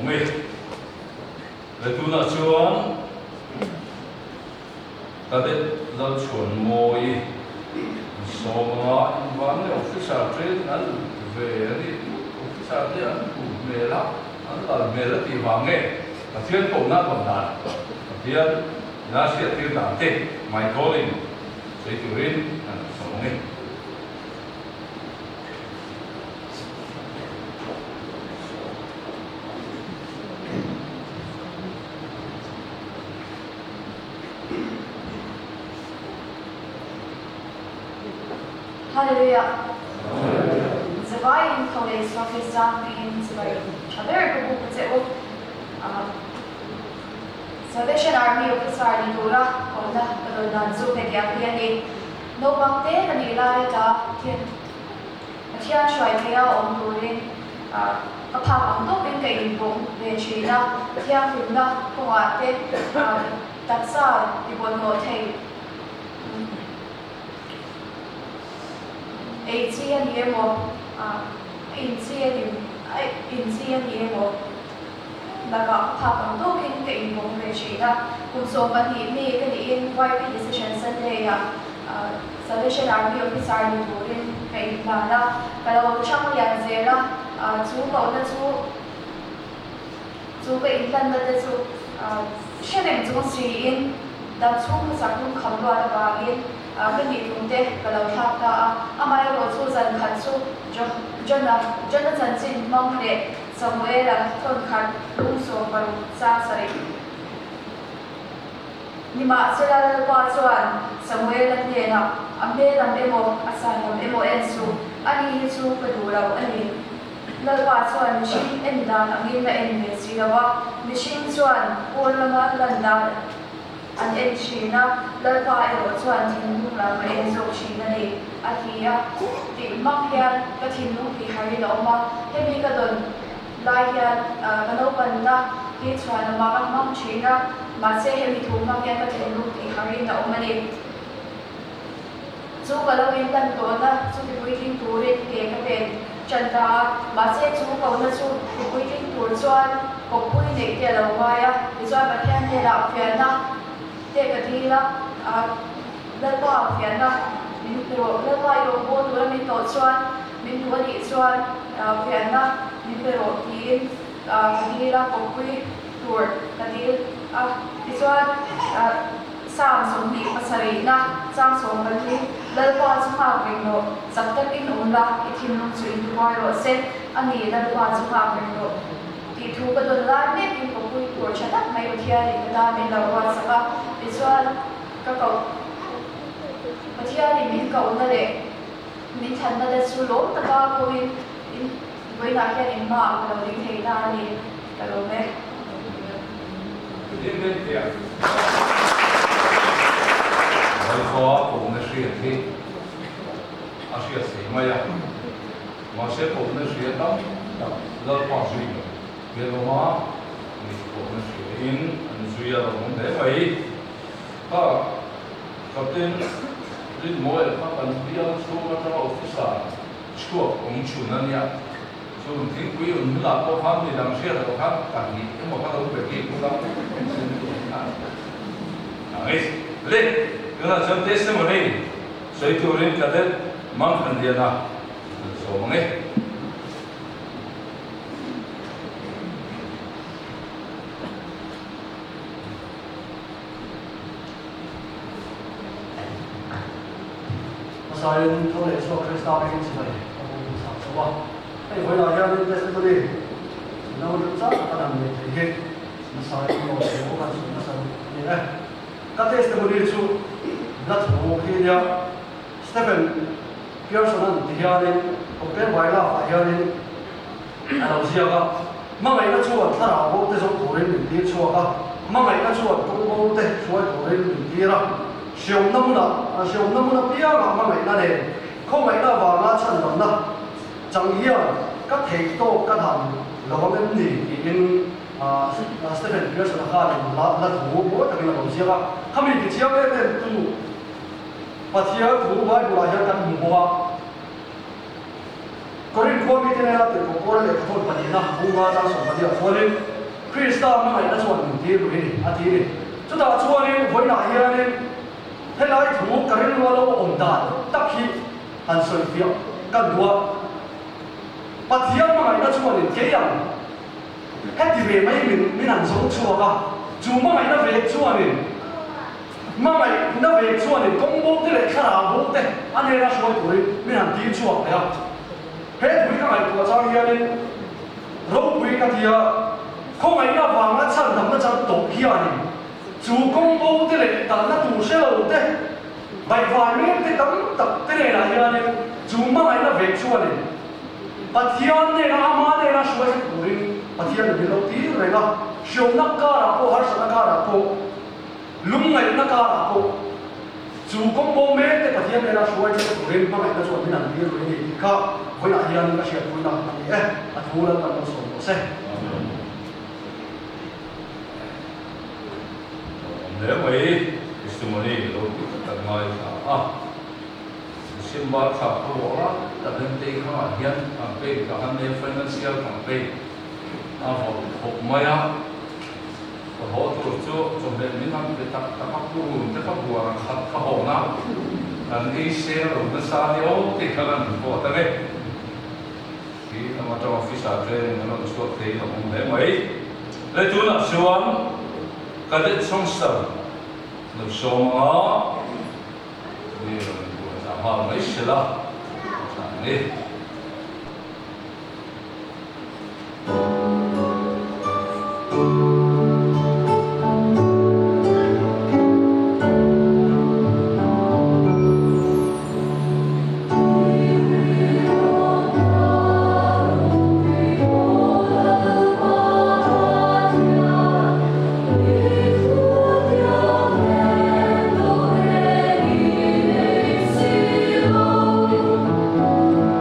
ome le tu na chuan ta de dal chuan moi so ma van le officer train an ve ani officer de an ku mela an la mela ti wange a thian ko na kon da thian na sia ti da te my calling sei tu rin an so nge Hallelujah. Zavai in college, Office in Zavai. A very good book, Salvation Army officer ni Tura, Honda, Kadoldan, Zupedia, Piani, no Bakte, and Ilata, Tia Shoi Tia on Turin, a pop on Topin Kaibum, Vechina, Tia Funda, Kuate, Tatsa, Ibon 80 year old, in Naga Papa Dokin, the Ibon Regina, who so but he made in YP decisions and they Salvation Army officer in Turin, Kailana, Kalo Chamayan Zera, to England, to Shannon to see in that two Sakun Kamra bargain. Cái gì cũng thế, cái đầu tháp ta, mai rồi số dần khẩn số, dân là dần xin mong để sống với là thôn khẩn đúng số và xa sợi. Nhưng mà sẽ là qua soạn sống với là thế nào, đây làm demo, asal làm demo ensu, anh ấy su phải đủ đâu anh ấy. Là qua soạn machine em đang anh ấy là em mình chỉ là machine soạn, ôn là lần đầu. An en China, lỡ qua ở chuan thiên nu là mà en dọc China này, thì thì mắc hiện cái thiên nu thì hay là mà thế bây cái đồn lại hiện cái nấu bẩn na thì chuan mà cái mắc China mà sẽ hay bị thủng mắc hiện cái thiên nu thì hay là mà này, chú cái lâu in tân tuổi na chú thì quy định tuổi để cái bên chân ta mà sẽ chú cầu na chú thì quy định tuổi chuan có quy định cái lâu mai thì chuan bạch hiện thì là phiền na thế cái gì là lần qua phiền đó mình vừa lần qua yêu vô rồi mình tổ chuyên mình vừa đi chuyên phiền đó mình vừa thì cái gì là có quy tour cái gì thì chuyên sang xuống đi pasari na sang xuống cái gì lần qua chúng ta mình nó sắp tới cái nón là cái thiên long suy đi qua rồi xem anh ấy lần qua chúng ta mình nó thì thu cái đồn lại biết mình có quy tour chắc là mấy cái này cái đó mình đâu qua sao thì cho các cậu mà thì mình cậu nó để mình thành nó để số lỗ tất cả cô mình với lại cái mình mà rồi mình thấy ra thì cái đó bé rồi khó cũng là chuyện gì chuyện gì mà ya mà sẽ cũng là chuyện đó rất quan trọng việc mà mình cũng là chuyện anh duy là vấn đề vậy kapten rin moi ka kan bia chu ma officer chu ong chu na nia chu thing kui un la ko pham ni dang sia ko pham ka ni mo ka lo be ki ku la ai le kana sam testimony sei tu rin ka de mang khan dia na so nge Sayın Tolay so Krista Begin Sibay. Sawa. Ay hoy la ya ni testimony. Na mo sa kanang ni ke. Sayın mo ko ka sa ni eh. Ka testimony chu lat mo ki ya Stephen Pearson an dihanin open waila ahianin ano siya ka mamay na chuan thara bo te so torin ni chuwa ka mamay na chuan tung bo te chuan torin ni ra siêu năm bia mà mày na này không mày na vào na chân lắm na chẳng ý các thầy tô các thằng lâu bên gì in Stephen Pearson là là thủ bố đặc biệt là đồng chí các không bị cái chiếu bên tu và chiếu thủ vai của là dân căn mùa có đến qua cái này là từ cổ qua để thôn bát đi na bung hoa ra sổ bát đi cho nên Christa mà ngày đã chọn mình đi rồi đi à đi đi chúng ta chọn nên với lại hiện nên thế lại thủ cái này là đâu ổn đàn tất khi anh soi phiêu cần đua bát hiền mà ngày đã chọn nên cái样hết thì về mấy mình ăn sống chua cả chú mà ngày đã về chọn nên mà ngày đã về chọn nên công bố thế này khá là bố thế anh ấy đã chọn tuổi mình ăn đi chua đấy à hết quý cái ngày của trang hiện nên râu quý cái thì không ai nào vàng nó chân thầm nó chân tổ kia này chú công bố thế này tận nó đủ xe lầu thế vài vài miếng thế tấm tập thế này là hiện nên chú mà ngày nó về chua này và thiên này là ama này là suy sẽ cố định và thiên là điều tí rồi là siêu nắc cả là cô hay sao nắc cả là cô lúng ngày nắc cả là cô chú công bố mấy thế và thiên này là suy sẽ cố định mà ngày nó chọn cái nào đi rồi thì cả với lại thiên nó sẽ cố định là gì à thu lên tận số một xe nếu vậy testimony lo tận ngoài à xin bảo tháp của nó là đơn vị không phải hiện campaign cả anh em financial campaign học mai á và họ tổ chức trong đây mình làm cái tập tập học của mình tập học của các họ nào anh ấy sẽ làm cái sao đi ô thì các anh có tất cả khi mà trong office training nó suốt thế là không để mấy lấy tu là siêu cái đấy xong rồi được xong á đi rồi họ mấy sự đó đi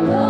No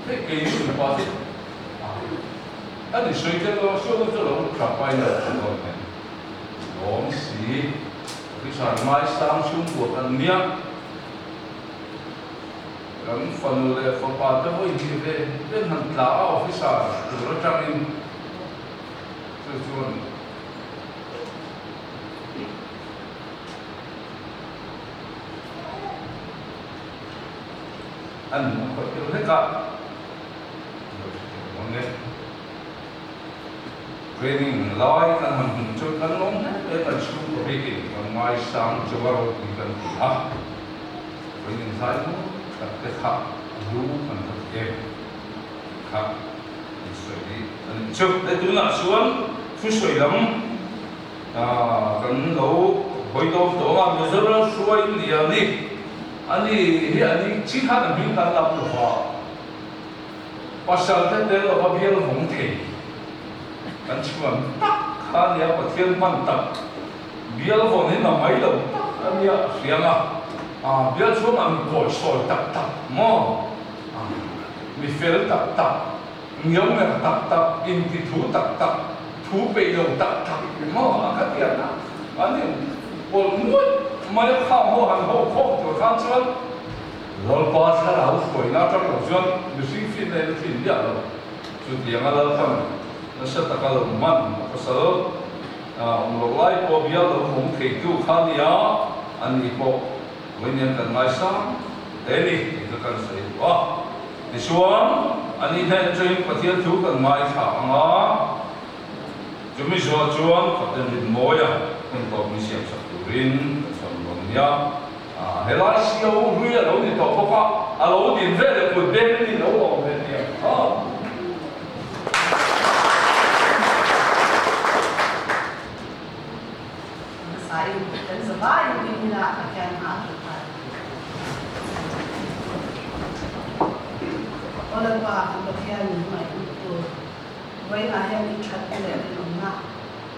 thế cái gì cũng có chứ anh đi suy cho nó suy cho nó chả phải là rồi gồm xí cái sản mai sang xuống của anh miếng cái phần là phần ba tới với gì về bên hàng lão cái sản rồi trang in cho chuồn anh có cái hết cả rồi training loi kan ham cho kan long để kan su ko bikin kan mai sang cho vào thì kan ha training sai nó các cái khác du kan các em khác soi đi anh chụp để tu na suan phu soi lắm kan lo hoi do to ma me zara suai ni ani chi kha na bin kan lap lo ha pasal te lo ba biel hong thei kan chuan tak kha nia pathian man tak bial von hin na mai lo ania rianga bial chuan an koi soi tak mo mi fel tak nghiong me tak in ti thu tak thu pe lo tak mo ka tia na ani pol muat mai kha ho han ho kho to khan chuan lol pa sa la ho koi na tak lo chuan mi sing fin le tin dia lo chu tianga la kham nasa takalo man pasal umlolai po biar lo hong keitu khalia ani po wenyan kan maisa deni itu kan saya disuan ani hen join patian tu kan mai tha anga jumi zo chuan paten rin moya kun ko mi siam sa turin son bomia helai siau ruya lo ni to pa alo din ve ko ben ni lo o ben ni saya dan sebab ini nak akan melakukan. Oleh sebab kemudian mai itu, wala yang dicat tidak dilunak,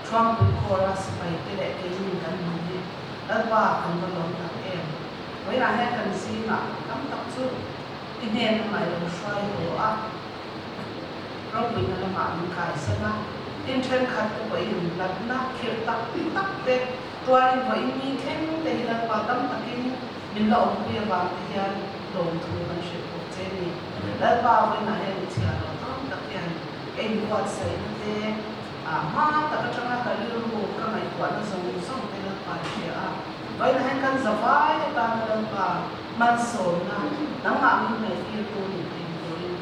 Trump berkoras supaya tidak keinginan ini, sebab akan belum tak wala yang kan sih kamu tak suruh ini mai rusai doa, Trump punya nama mengkai sana, intern kata boleh nak kita deh. Tuan ibu ini kan tidak patah tapi bila orang dia bahagian dong tu kan syukur jadi. Lalu bahawa nak yang ciara orang tapi yang buat saya nanti mah tak cuma kalau kami buat langsung dengan pasca. Baik nak kan zawai tak ada apa mansona. Nama ini itu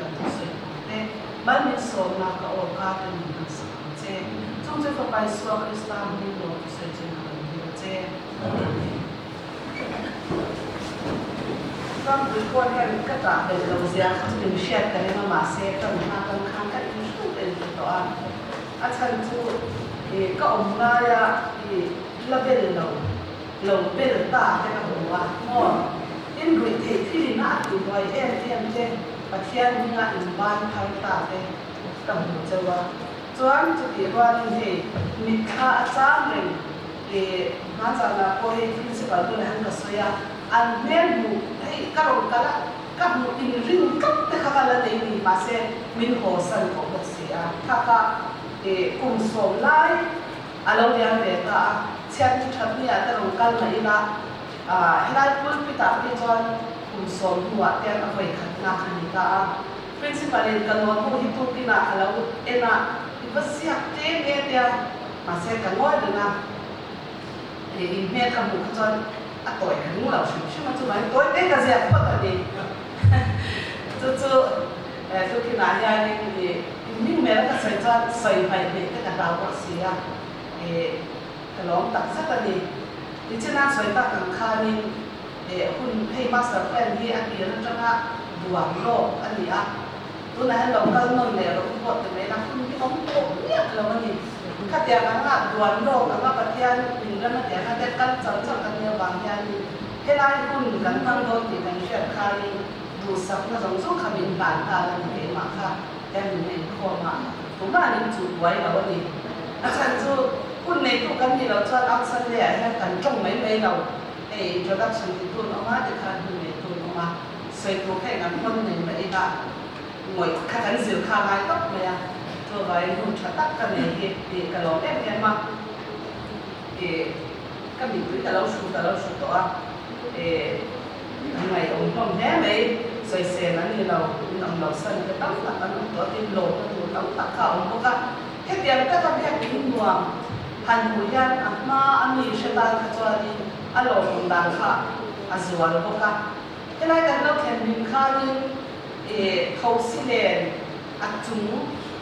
kan sesuatu. Mansona kau kata ni sahaja. Cuma sampai suatu Islam itu sesuatu. Trong buổi qua theo các bạn về đầu giang đừng share cái này mà share cần mà cần kháng cái ý thức để được đó chân chú thì các ông là thì là bên lầu bên ta cái là hồ à mò in gửi thì khi nãy thì vài em trên và thiên như là in ban thay ta cái tầm hồ châu à choan chú thì qua thì mình khá chán rồi thì mang ra là cô ấy principal tôi là hàng soya anh nên mu hay các ông các mu in ring cấp để các bạn là đây mà sẽ mình hồ sơ của bác sĩ các để cùng số lại alo dia beta chat chat ni ada orang kal mai la helai pun pita pi chuan cùng số mua tiền ở vậy khát na anh ta principal in kan mo ko hitu tina alo ena ivasiak te nghe dia mà sẽ kan ngoi được na thì mẹ cầm một cái chân tuổi cái ngủ lão xíu mà chú nói tuổi đấy cái gì cũng có thể chú khi nào nhà thì mình mẹ cái sợi chân sợi phải để cái đào bớt xí cái lóng đặc sắc là gì thì trên nan sợi ta càng khai nên hun hay master plan thì anh kia nó cho nó buồn lô anh gì tôi nói lòng cơn nôn này rồi cũng có từ mấy năm hun cái ống cổ biết là cái gì các dia kan ngah duan dong ngah patian ingran na dia kan kan chal kan dia bangyan helai pun kan tang do ti kan share khai du sak na jong jong khamin ban ta la ni ma kha yan ni ko ma tu ma ni chu wai la wa ni a chan chu kun nei tu kan ni lo chan ang san le ha kan chong mai lo introduction ti tu no ma de khan ni tu no ma sei tu kai kan kon nei mai ba งวยข้ากันสิวข้าไงตกเลยตัวไว้หุ่นชัดตักกันเนี่ยกระโหลกเอ็มมาก็มีคุยแต่เราสูตัวทำไมองค์ต้องแน่ไหมสวยเสียนั้นนี่เราสั่นก็ต้องตักกันตัวที่โหลกตัวต้องตักข้าวองค์ก็แค่เดียวก็ทำให้กินรวมหันหูยันมาอันนี้เชตันขจรดีอารมณ์ดังค่ะอาศัยลูกค่ะที่ไรกันเราแข่งบินข้านี่เขาสิเลนอัดจุง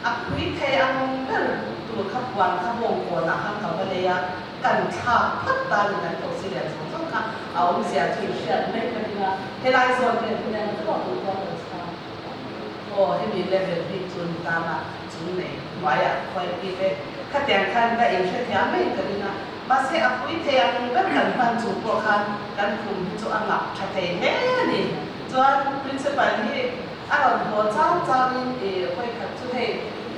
อัดคุยเทอันนั้นตัวขับวันขับวงโคนนะครับเขาไปเลยกันขาพัดตาเลยนะเขาสิเลนสองค่ะเอาเสียชื่อเสียไม่เป็นไรที่ไรส่วนเป็นเนี่ยก็บอกตัวเราโอ้ที่มีเลเวลที่จุนตามอ่ะจุนไหนไว้อ่ะคอยปีไปข้าแต่งขันก็เองเชื่อที่ไม่กันนะมาเสียอัดคุยเทอันนั้นกันพันจุงพวกขันกันคุมจุอันหลับชัดเจนแน่นี่จน principal ที่อารมณ์หัวจ้าจ้านี่ค่อยขัดจุดให้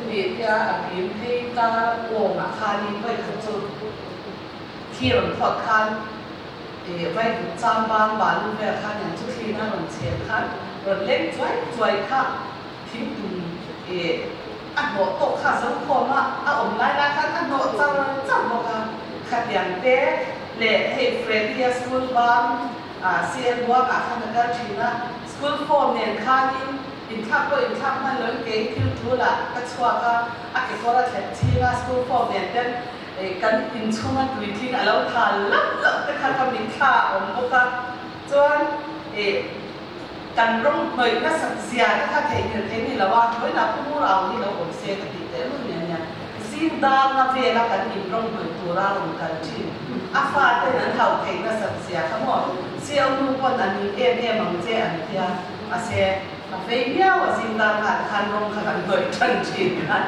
มีที่บีมให้ตาวงอ่ะคันนี้ค่อยขัดจุดที่หลังพอดคันไว้จำบางบานเวลคันอย่างจุดที่นั่นหลังเชียร์คันหลังเล่นช่วยค่ะทิ้งตุ่มอันโหตกค่ะสังคมอ่ะอมไล่คันอันโหจังบอกค่ะขัดอย่างเต้เละให้เฟรดดี้สกูลบางเสียงว่าคันนั้นทีนะสกูลฟอร์มเนี่ยคันอินทับมันเลยเก่งคิวทูละก็ชัวร์ก็เก็ว่าแทนที่ว่าสกูลฟอร์มเนี่ยเป็นกันอินช่วงนั้นดูที่แล้วทานลับแต่คันก็มีค่าองค์ก็จนกันร่มเหยน่าสักเสียถ้าเห็นนี่แล้วว่าเฮ้ยเราพูดเราที่เราผมเสียกันติดแต่รุ่นเนี่ยสิ่งดังนะเวลากันอินร่มเหยตัวเราลงกันที่ฟ้าเป็นนั้นเขาเห็นน่าสักเสียทั้งหมดเสียลูกคนอันนี้มังเจอันที่เสียเฟี้ยวสิ่งต่างๆคันลงขันเผยทันทีนะ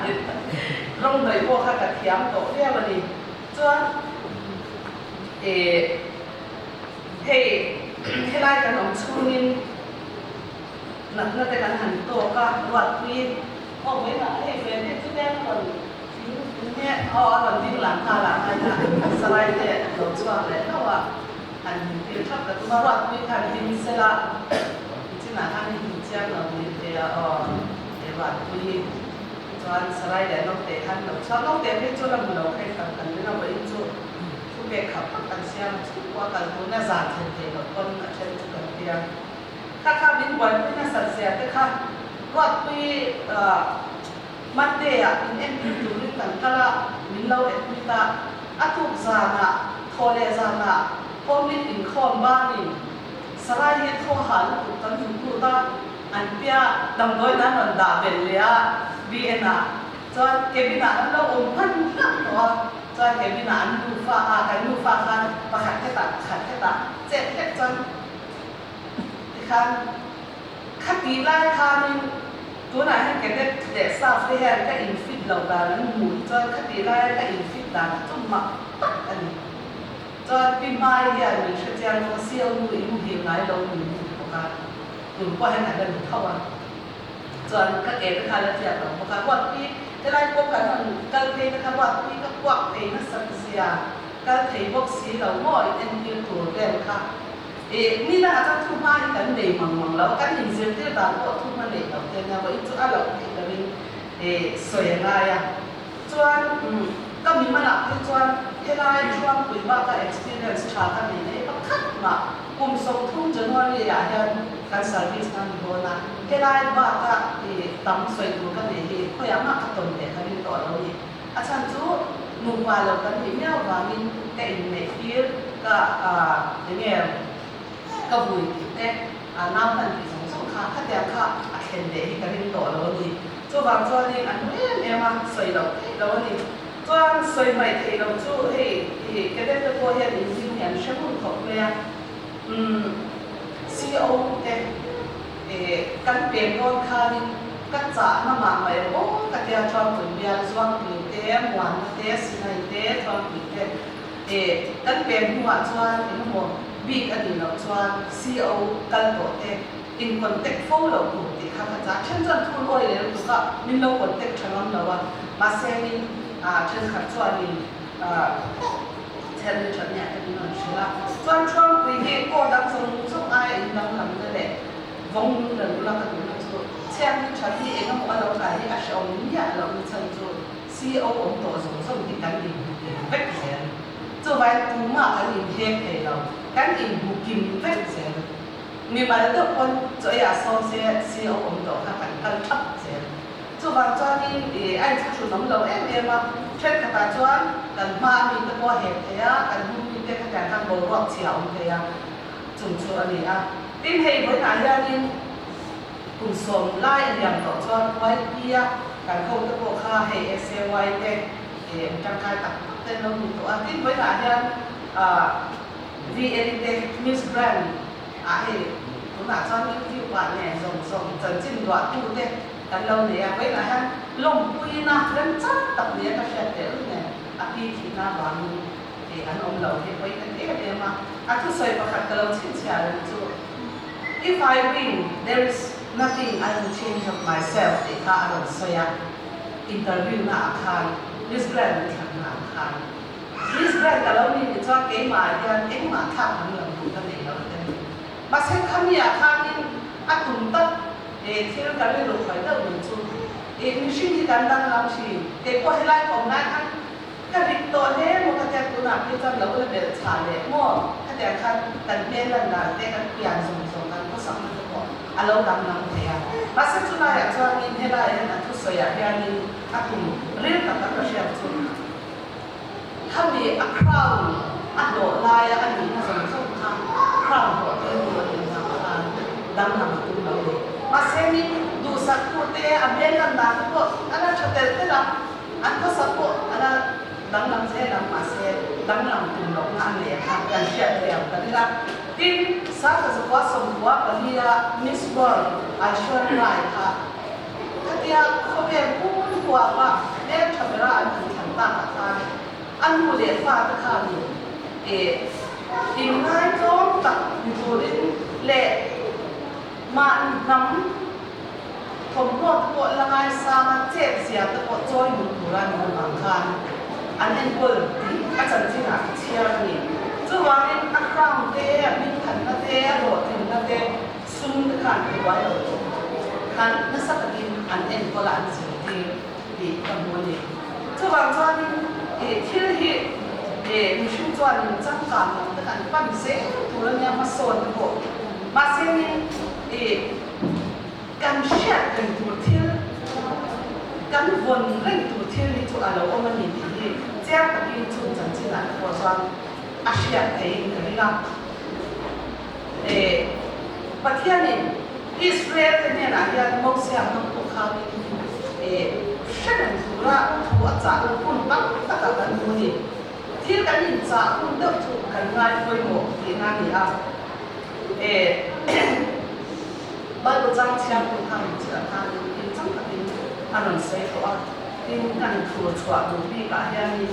ลงเลยพวกขันเทียมโตเรียกวันนี้จนให้ไล่กันของชูนินหนักนั่นแต่การหันตัวก็วัดวีนออกไว้มาให้เฟรนที่แน่นอนเนี่ยหลังวิ่งหลังอะไรนะสไลด์เนี่ยหลงช่วงเลยเพราะว่าอันที่ชอบแต่ตัววัดวีนคันที่มีเสละnah kan hijau nanti dia lewat kulit tuan serai dan nok teh kan nok so nok teh itu lah mulai kan kan dia nak itu suka kapal kan siang suka kalau punya zat teh nok pun macam itu kan dia kakak bin buat punya sasia teh kan waktu mati ya ini itu kan kalau milau kita atuk zana kole zana komit in kom baniสลายโทรหาลูกตอนถึงกูตาอันเปียดำน้อยนั้นมันด่าเป็นเลยอ่ะวีเอ็นอ่ะจนเก็บบินาอันเราอมพันนักตัวจนเก็บบินาอันดูฟ้ากันดูฟ้ากันประขัดแค่ตาเจ็บแค่จนคันขัดตีไล่คันตัวไหนให้เก็บได้เด็กสาวที่แห่ก็อินฟิตเหล่านั้นหมุนจนขัดตีไล่ก็อินฟิตดังจุ่มมาปักอันนี้จนปีใหม่เนี่ยมีเชื่อใจว่าเสี่ยวมือมือเหี่ยวไหนเราหนุนพวกกันหนุนก็ให้ไหนกันเข้าวันจนก็เอ๋ไปคันแล้วเทียบเราพวกกันว่าพี่จะไล่พวกกันกันเพลนะคะว่าพี่ก็กวักเพลงนักสังเสียกันเพลงพวกสีเราหม้อเอ็นยืนตัวเด่นค่ะนี่นะอาจารย์ทุ่มมากันเดย์มังแล้วกันหินเสียที่ต่างก็ทุ่มมาเดย์เราเด่นนะว่าอีกจุดอะไรเราเป็นสวยงามจนก็มีมาหลักที่จวนที่ได้ช่วงคุยว่าก็ experience ชากันนี่ก็คัดมากลุ่มส่งทุ่งจนวันนี้อยากจะการ service นั้นโดนนะที่ได้ว่าก็ตั้งสวยดูกันนี่เขาอยากมากระตุ้นเด็กกันต่อเรานี่อาจารย์จูนุ่มว่าเรากันที่เนี่ยว่ามีแต่อินเมทีก็อย่างเงี้ยก็บุยแต่น้ำมันที่สองข้างถ้าเดียวข้าเห็นเด็กกันต่อเรานี่จูบางจูนี่อันนี้เนี่ยมาสวยเรานี่ตัวสวยใหม่ที่เราจูก็ได้ตัวเห็นจริงๆอย่างเช่นของเนี่ยCEO กันเปลี่ยนโดนคาริกันจ่าน้ำมันใหม่โอ้ก็เดี๋ยวชอบถึงเบียร์ชอบถึงเต้หวานเต้สินายเต้ชอบถึงเต้กันเปลี่ยนหัวชวนเป็นหัวบิ๊กอันนี้เราชวน CEO กันตัวเต้in contact follow กูติดข้าพเจ้าเช่นจนทุนโอยเลยเราก็มีเรา contact ฉลองเราว่ามาเซมินเช่นขัดจวนนี่เช่นฉันเนี่ยเป็นหน่อยเชื่อจนช่วงปีที่ก็ดังสมุนสุขไอ้ดังหลังนั่นแหละวงหนึ่งเราก็ดูนะ xem như cho thì em không có lâu cái thì sẽ ông nhẹ là ông chân cho CEO ông tổ dùng thì cái gì vết rẻ cho vậy cũng mà cái gì hết thì đâu cái gì một kim vết rẻ mình mà được con cho ya sau sẽ CEO ông tổ các bạn thấp rẻ cho vậy cho đi anh chắc chủ nắm lâu em mà trên các bạn cho cần mà mình được qua hết thế á cần mình được các bạn bầu rọt chiều thế á chúng cho anh ấy tin hay với ai ra đi cùng sống lại anh em tổ cho quay kiaการเข้าตะโกค่าให้ SLY เต็มจังการตัดเต็มลงตัวที่ไว้หลายอย่างVN เต็ม Miss Grand ให้คุณอาจารย์นี่ที่ว่าเนี่ยส่งจนจิ้มดวดตู้เต็มกันเราเนี่ยไว้หลายอย่างลงปุยนะเรื่องจัดตัดเนี่ยก็เสียเต็มเนี่ยพี่ที่หน้าบ้านอันอมเราที่ไว้กันเดี๋ยวมาทุกส่วนประคับเราชิ้นเชียร์จู่ If I win there is nothing I will change of myself ที่ข้าเราเสียอินเตอร์วิวหน้าอาคารมิสแกรนด์ทางหน้าอาคารมิสแกรนด์กับเรานี่จะว่าเก๋มาอย่างเอ็งมาทับมันเหมือนถูกกันเองเราเลยมาเช็คคำนี้อาคารนี่อาตุ่มตัดที่เราการเรียนรู้ไปเรื่องเหมือนจู่มีสิ่งที่การดังเราชีเด็กก็ให้ไล่ของนั้นทั้งการดิโตเล่โมกันแต่ตัวหนักที่จะเราเลยเป็นชาเล่โม่กันแต่การกันเปลี่ยนกันแต่การเปลี่ยนส่งกันก็สำคัญกว่าเราดังนั้นเลยมาสักจุดไหนจะมีเท่าไรนะทุกส่วนอย่างนี้อาตุ่มเรียนกับการเรียนจุดถ้ามีอัคราวอันโดลายอันนี้น่าสนใจค่ะคราวโดดเรื่องตัวเองนะคะดังนั้นตุ้มเราเลยมาเซมิดูสักตัวเตะอันเบนกันดังก็อันนั้นชัดเจนเลยนะอันก็สักตัวอันนั้นดังนั้นเซดังมาเซดังนั้นตุ้มเรางานเลยค่ะการเชียร์เรียนกันละที่สักจะว่าสมว่าปริยามิสเบิร์ดอาชวนไรค่ะถ้าที่เขาเป็นผู้กว่าเล่นทำอะไรอันที่ทำต่างกันอันผู้เลี้ยงฟ้าตะขานี่อีกง่ายจ้องตัดดูดิเละมาน้ำผมก็ตะโกนละไงสามาเจ็บเสียตะโกนจ้อยหมุนหัวรันบนหลังคาอันนี้เปิดอาจารย์ที่หนักเชียร์นี่จู่วันนี้อัครามเตะมิขันนาเตะโดดถึงนาเตะซุ่มตะขันตัวไว้ขันนักสักดินอันเอ็นก็ละอันสิ่งที่กำลังนี่จู่วันจ้านี่ที่มีชื่อจ้านี่จังการนั่นแต่อันปั้นเสียตัวเนี่ยมาโซนตัวมาเสียนี่การเชียร์เป็นตัวที่การวนเร่งตัวที่ที่ตัวเราเอามาหนีที่เจ้ากับที่ชุนจันทร์นั้นตัวจ้าอาเซียนเองเลยนะประเทศนี้อิสราเอลเนี่ยนะยังมองเสียงของพวกเขาเช่นสุราหัวจ่าคุณตั้งตั้งแต่ดูนี่ที่กันยินจ่าคุณเดิมถูกกันง่ายไปหมดที่นั่นนี่อ่ะบ้านเราจ้างเชียงคุณทำเชียงทางยิ่งจังกับยิ่งอันนั้นเสียตัวยิ่งกันทัวร์ชัวร์ดูดีกับอย่างนี้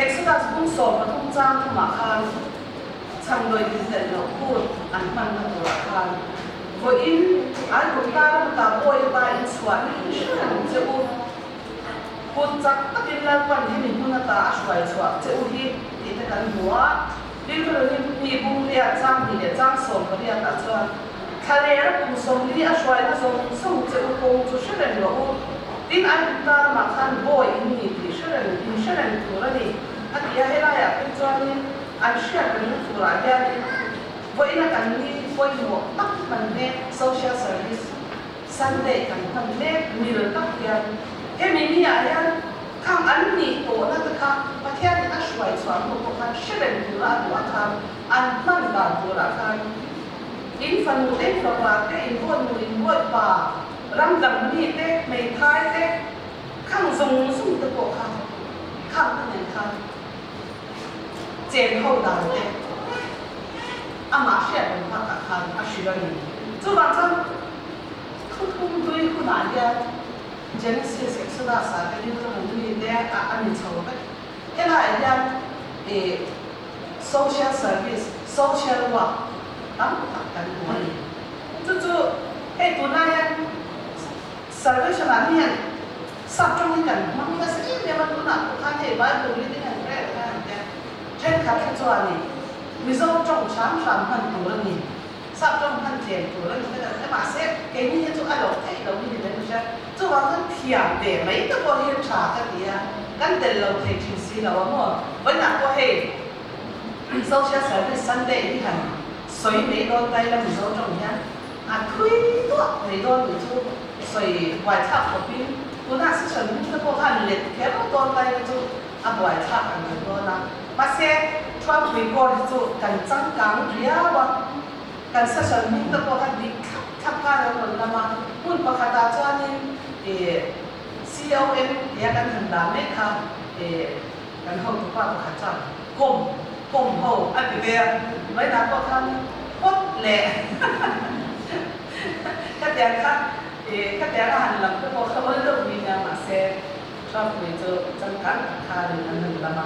Exodus บุ้งสอบมาทุ่งจ้างทุ่งมาคานช่างโดยดินเดนเราพูดอันมันมาตัวคานพออินอันบุตรตาบอยตาอินสวนอินเชื่อเจ้าพูดจักตะกินแล้ววันที่มีบุญตาช่วยสวนเจ้าที่ตะกันหัวดินก็เลยมีบุญเรียจ้างมีเรียจ้างสอนก็เรียตาชวนทะเลแล้วบุญสมที่ช่วยแล้วส่งเจ้าคงจะเชื่อเรื่องดินอันบุตรมาคานบอยอินนี่ที่เชื่อเรื่องตัวนี้อันที่ให้เราอยากเป็นจวนนี้อันเชื่อเป็นตัวอะไรนี่วันนี้กันนี่วันหัวตั้งมันเนี่ย social service Sunday กันมันเนี่ยมีเรื่องตั้งเดียวแค่มีนี่อะไรข้างอันนี้ตัวนั่นนะคะประเทศนี้ช่วยสอนพวกเขาเชื่อเป็นตัวค่ะอันมันด่าตัวค่ะอินฟันมูเอ็นฟังว่าแต่อินวนมูอินวนป่ารำดับนี้เต้ไม่ท้ายเต้ข้างทรงสุ่มตะโกค่ะข้างนั่นเองค่ะเจนเข้าดาวเต้อามาเชียร์เป็นภาคค่ะอาชีพนี้จู่วันจันทร์คุณดูคุณอ่านยา Genesis Exodus อะไรที่เราดูนี่เต้อันนี้ชอบไปเฮ้ยอะไรยาsocial service social work ตั้งกันหัวนี่จู่เฮ้ยตัวนั้น service นั้นเนี่ยสับตรงนี้กันมันก็สิ่งเดียวมันตัวนั้นข้างเทบ้านตรงนี้ที่นั่นแค่เช่นขับที่จวนนี่มีโซ่จงช้ำพันตัวนี่ sắp trong thân tiền của nó cái mà sẽ cái như chỗ ăn lẩu thấy lẩu như thế này chỗ vào thân thiểm để mấy cái con hiên trà cái gì à căn tiền lẩu thấy chỉ xí lẩu mà với nãy có hệ social service Sunday đi hẳn xoay mấy đôi tay là mình giấu trong nhá khuy tuột mấy đôi người chú xoay vài tháp của pin cô ta sẽ chuẩn bị cái hẳn liệt kéo đôi tay chú vài tháp ăn được đôi nào mà sẽ cho quý con chú cần tăng cám ria và cần sẽ chuẩn bị cái hẳn đi khắp cả rồi là mà muốn bắt ta cho nên COM thì cần hành làm mấy cái cần hậu thủ qua bắt chọn cùng hậu anh bị về mấy nào có khăn cốt lệ các bạn khác các bạn hành làm cái bộ không có lúc gì mà sẽ cho người cho chân cán khá đến anh làm mà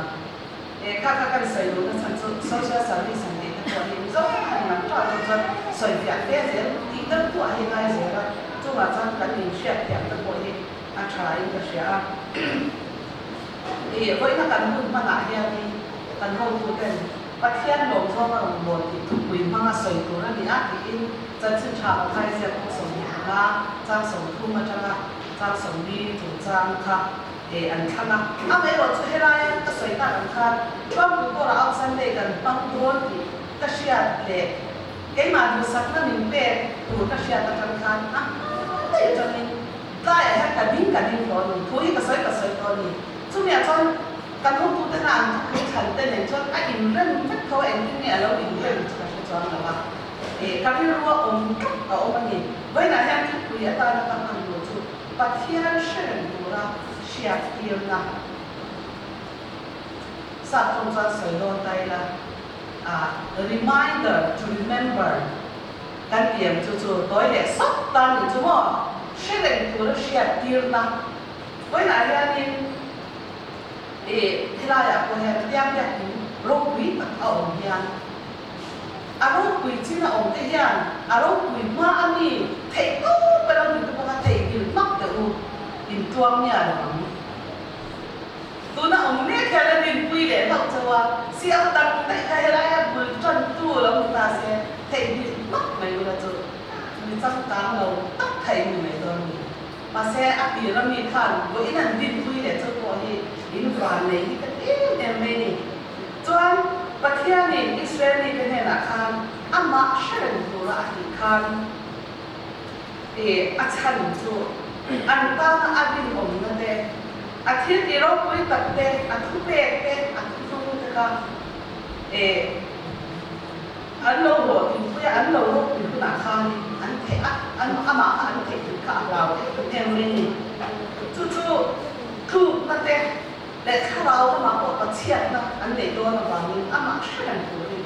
các cái sử dụng cái sản xuất social service sản phẩm của mình rất hành làm cho dân sử dụng cái gì thì tất cả hiện nay gì đó chúng là chân cái mình share cái tất cả gì anh try cái share thì với cái cần muốn mà lại thì cần hậu thủ tiền và thiên lồng cho vào một thì thuộc quyền mang sợi của nó bị áp thì in chân chân chào thay sẽ có sống nhà la trang sống thu mà trang sống đi thủ trang khác để ăn khăn à mấy loại chơi lại cái sợi ta ăn khăn cho mình có là ăn sáng để gần băng đuôi thì cái xe để cái mà được sắc nó mình về đủ cái xe ta ăn khăn để cho mình lại hay cả đinh rồi thôi cái sợi rồi chúng mình choกันทุกทุกท่านทุกฉันเป็นอย่างเช่นไอ้อินเรื่องไม่เขาเองที่เนี่ยเราอินเรื่องจะเป็นจอนหรือว่าการที่รู้ว่าองค์กับองค์นี้ไว้ไหนยังที่คุยกันตอนนั้นทำอยู่จุดปัจเจียนเชื่อดูละเชียร์เดียวนะสัตว์ตรงจะใส่โดนใจละreminder to remember การเตรียมจู่ๆตัวเด็กสักตอนอยู่จุดว่าเชื่อดูละเชียร์เดียวนะไว้ไหนยังนี่ที่เราอยากพูดให้ที่อยากเห็นโรควิตเอาองค์ยันอารมณ์วิจิตรองค์ที่ยันอารมณ์วิมาอันนี้เทกูไปเราอยู่ตรงนั้นเทกินมักแต่อูดินจวงเนี่ยหรอตัวนั้นองค์นี้แค่เราดินปุยเลยเราจะว่าเสียตังแต่ใครเราอยากบุญจนตัวเราไม่ตาเสียเทกินมักไม่รู้ละจุมีจังตังเราตักไข่อยู่ในตัวนี้มาเสียอันนี้เรามีทานว่าอีนั่นดินปุยเลยจะตัวนี้อินฟรานเลยที่เป็นเอ็มเอนี่จวนประเทศนี้อิสราเอลนี่เป็นเหตุการณ์อามาเชื่อตัวละอีกครั้งอาจารย์จูอันตั้งอาบินองนั่นเองอาทิตย์ที่เราคุยตัดเตะอาทิตย์เตะอาทิตย์นู้นก็อันเราโหดถึงคุยอันเราโหดถึงขนาดครั้งอันเทะอันอามาอันเทะถึงข้าเราเอ็มเอนี่จู่คือนั่นเองแต่ถ้าเราทำมาบอกว่าเชียร์นะอันไหนโดนบางทีอามาเชื่อกันตัวนี้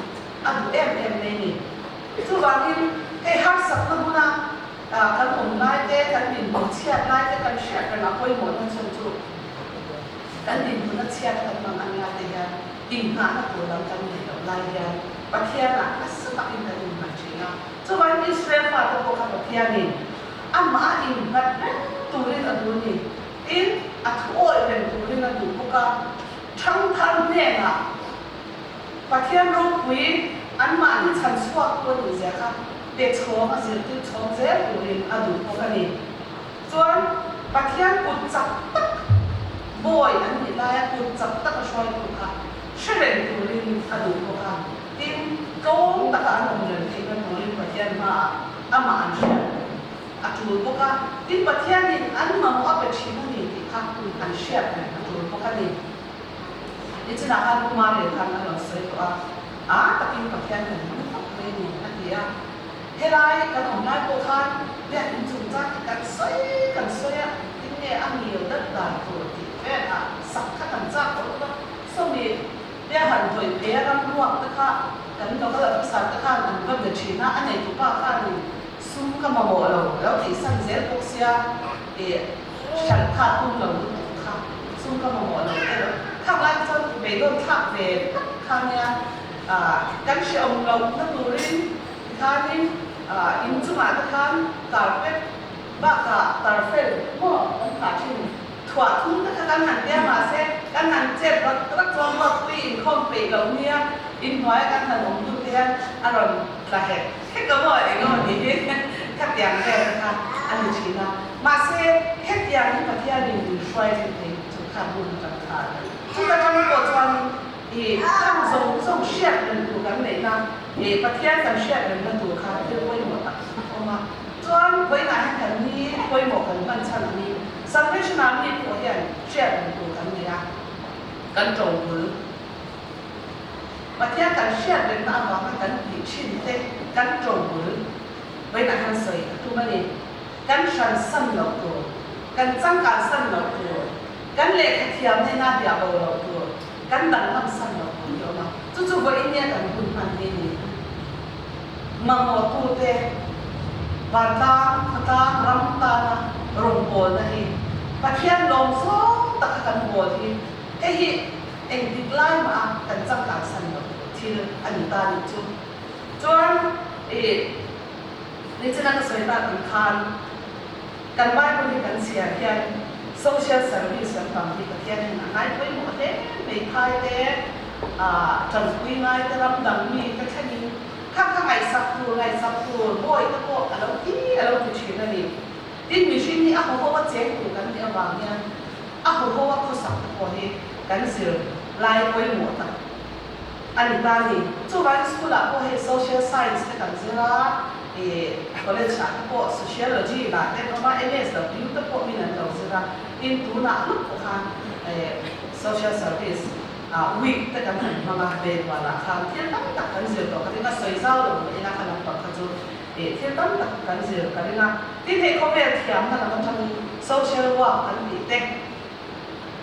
อันเอ็มนี่ทุกบางทีไอ้ฮักสักนั่นนะกันผมไล่เต้กันดินผมเชียร์ไล่เต้กันเชียร์กันมาคุยหมดทั้งชนจุกันดินผมนั่งเชียร์กันมาอันนี้อะไรกันดินหาตัวเรากันดินเราไล่กันประเทศน่ะก็สบายกันดินมาจริงนะทุกวันอิสราเอลฝ่ายตะวันตกประเทศนี้อามาอินกันตัวนี้กันตัวนี้อินอัฐโอยเป็นตัวนี้นะดูพวกกันทั้งเนี่ยนะประเทศโลกวิอันมาที่ฉันสวดตัวนี้เสียค่ะเด็กชมอาศัยที่ชมเสียตัวนี้อดูพวกกันนี่ส่วนประเทศกุจับตักบ่อยอันนี้ได้กุจับตักช่วยพวกกันเชื่อเรื่องตัวนี้อดูพวกกันอินโกงตะการของเรื่องที่เป็นตัวนี้ประเทศมาอามาอันเชื่ออาจูพวกกันที่ประเทศนี้อันมาว่าเป็นชีวิตนี้ที่ข้าคุณอันเชื่อเนี่ยอาจูพวกกันนี่นี่จะนักการมาเรียนกันเราเสียตัวตะกี้ประเทศนี้มันต้องเป็นอย่างนั้นเดียวเฮ้ยไรกันของนายพวกกันเนี่ยมันจุ่มจ้ากันสวยที่เนี่ยอันนี้เราได้ด่านตัวที่แม่สักขั้นจ้าเขาต้องส่งมีเนี่ยหันถอยเพี้ยกันร่วงนะคะกันเราก็แบบสั่งนะคะมันก็เดือดชีนะอันไหนถูกป่ะค่ะนี่ซุ่มกันมาหมดเราแล้วที่สั่งเสียพวกเสียฉันขาดตุ้มเราค่ะซุ่มกันมาหมดเราข้างล่างจนไปโดนทักเวรข้างเนี่ยกันเชื่อมเราตั้งดูรินข้างนี้อินจุมาตะข้างตาเป็ดบ้ากะตาเฟลหม้อมันขาดชิ้นถั่วทุ่งตะข้างหันเตี้ยมาเซ็ตกันหันเจ็บรักจอมรักปีอินคอมเปเราเนี่ยอินน้อยกันถนนดูเท hian aron la he ka mo e ngo ni ka tiang te ka an chi na ma se he tiang ni pathian ni shwai te chu kha bu ta kha chu ta chang ko chuan e chang zong shet den tu kan nei na e pathian kan shet den na tu kha te wei mo ta oma chuan wei na han kan ni wei mo kan man chan ni salvation ni ko hian shet den tu kan nei a kan trồng bự và theo cảnh xét đến ta vào cái cảnh bị chín thế cảnh trồng bự với lại hàng sợi tu mà đi cảnh sản sân lộc tuổi cảnh tăng cả sân lộc tuổi cảnh lệ cái thiam nên na bia bầu lộc tuổi cảnh đằng năm sân lộc tuổi hiểu mà chú với ý nghĩa cảnh quân hoàn thế này mà một tu thế và ta ram ta na rồng bồn này và theo lòng số ta cảnh bồn thì cái hi anh đi lại mà cảnh tăng cả sân lộc thì anh ta đi chung chuanนี่จะนั่งสวยตาถึงคานการบ้านคนที่กันเสียแค่ social service กันบางที่ประเทศนี้นะนายคุยหมดเลยไม่พายเลยจันคุยง่ายแต่รำดังมีก็แค่นี้ข้างไงสับตัวบ่อยตะโกนเราที่ชื่อนั่นเองที่มีชื่อนี้เขาบอกว่าเจ๊กูกันเนี่ยบางเนี่ยเขาบอกว่าเขาสับตัวนี้กันเสียลายคุยหมดอันนี้ตานี่จู่วันสกุลอะพวก social science ที่กันเสียละcollege อะพวก sociology ละแต่พอมา MSW ที่พวกมีนั่นเราเสียละอินทูน่ะลูกพวกเขาsocial service week ที่กันมาเป็นวันละครั้งที่ตั้งแต่กันเสียตัวกันที่ก็สวยเจ้าเลยไม่น่าขนาดต่อกันจู่ที่ตั้งแต่กันเสียกันที่น่ะที่เด็กเขาเป็นเทียมกันมันทำ social work กันดีเด็ก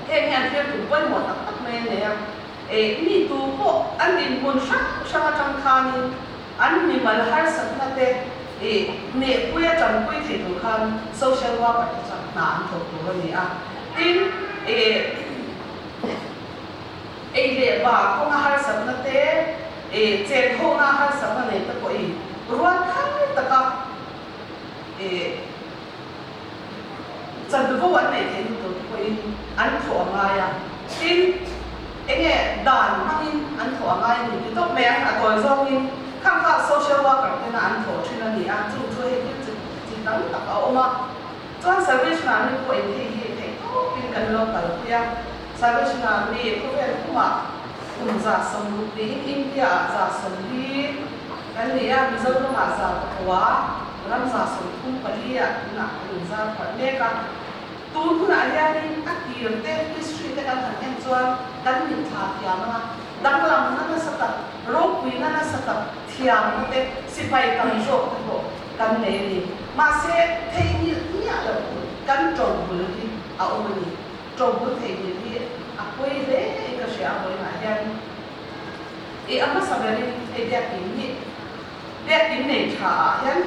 เห็นงานที่ถูกเป็นหมดตั้งแต่เนี่ยนี่ตัวพวกอันนี้มันช่างจังคันอันนี้มันหาสักนั่นเองเนี่ยคุยจังคุยที่ตัวคัน social work ก็จะนานถูกตัวนี้อ่ะทีเด็กบ้าพวกหาสักนั่นเองเจ้าพวกหาสักนั่นเองตะโกนรวดทั้งตะกับจันทร์ก็วันไหนที่ตัวโกนอันถั่วมาอ่ะทีด่านที่อันถั่วง่ายนี่ที่ต้องแบ่งตัวซองนี่ข้างๆ social worker ที่นั่นอันถั่วที่นั่นนี่อันจู่ช่วยให้จิตตั้งตักเอามาจน service นั้นนี่ก็เองที่เขาเป็นกันลงกันเพียง service นั้นนี่เขาเป็นผู้มาคุณจะสมบูรณ์ดีอินเดียจะสมบูรณ์กันนี่มิโซโรมาจะตัวรัมจะสมบูรณ์ไปเลยนะคุณจะไปเลี้ยงตูนคุณอะไรนี่อักยืนเต้น history แต่กันเห็นจวนกันมีท่าเทียมนะดังลำนั้นสัตว์โรควินันสัตว์เทียมนั่นเองสิไปกันโจกกันเนรีมาเสกเทียนี่อะไรกันจงบุรีเอามานี่จงบุรีที่อาคุยเลยก็เสียบุรีมาเห็นอามาสมัยนี้เด็กกินในชาเห็น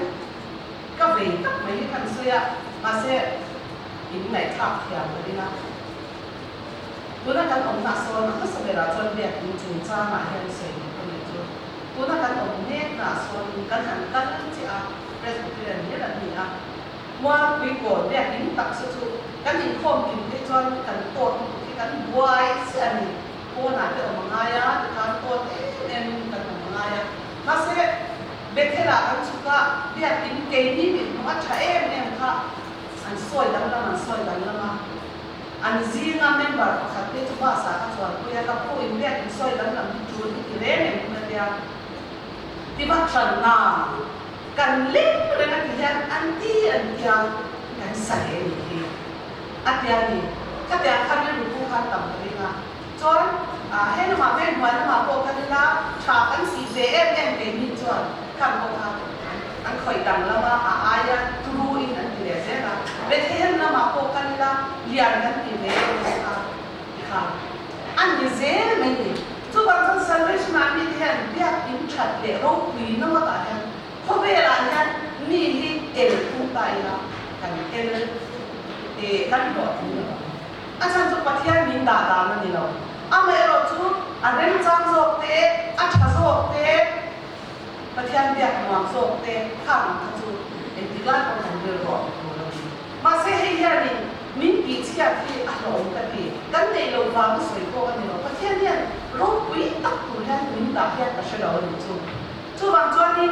ก็เวทักไม่ทันเสียมาเสกอินในทับเทียมเลยนะตัวนั้นกันอมนักสอนก็สมัยเราจนเด็กจริงๆจ้ามาเห็นเสียงคนนี้ตัวนั้นกันอมเนกนักสอนกันหันกันที่เรสเปรนนี่แหละนี่ว่าคุยก่อนเด็กอินตักสุดๆกันอินคอมกินที่จนกันโตที่กันบวยเสียนี่โคนอาจจะมังงายะกันโตเอ็มกันมังงายะมาเสกเบ็ดเทระกันสุดก็เด็กอินเกนี่เป็นว่าใช้เอ็มเนี่ยค่ะอันสวยดังนั้นสวยดังนั้นมาอันซีน่าเมมเบอร์ขัดเตจุบ้าสาขาส่วนคุยกับผู้อินเดียสวยดังนั้นจูนที่เล่นเนี่ยเดียที่บ้านฉันน่ะกันเล่นเลยนะที่ยันอันที่กันใส่ที่อันที่นี่ก็แต่ขันเล่นผู้ขันต่ำเลยนะจนเห็นมาเป็นวันมาพบกันแล้วฉากกันสีเอ็มเป็นมีจวนขันพบกันอันคอยดังแล้วว่าอายะทรูอินอันที่เรียกนะเวทีนั้นมาพบกันแล้วเรียนกันที่เรียนค่ะอันนี้เจ๋งไหมนี่ทุกวันจันทร์สัปดาห์นั้นมีเห็นเรียกอินชัดเลยเราคุยน้ำมาตาเห็นพอเวลาเนี่ยมีที่ผู้ตายละกันกันดอดนี่ละอาจารย์ทุกประเทศมีด่านั่นนี่เราเมื่อเราทุกเรื่องจังโซเตอาชาโซเตประเทศเดียกมองโซเตข้ามทั้งจุดที่ร้านของผมเดือดร้อนมาเสียให้ยันนี่มินกีเชียที่อารมณ์กันดีกันในโลกวางสวยกว่ากันนี่เราประเทศเนี่ยเราคุยตักตัวแทนมินด่าแค่กระเช้าหนึ่งจุด ช่วงบางช่วงนี้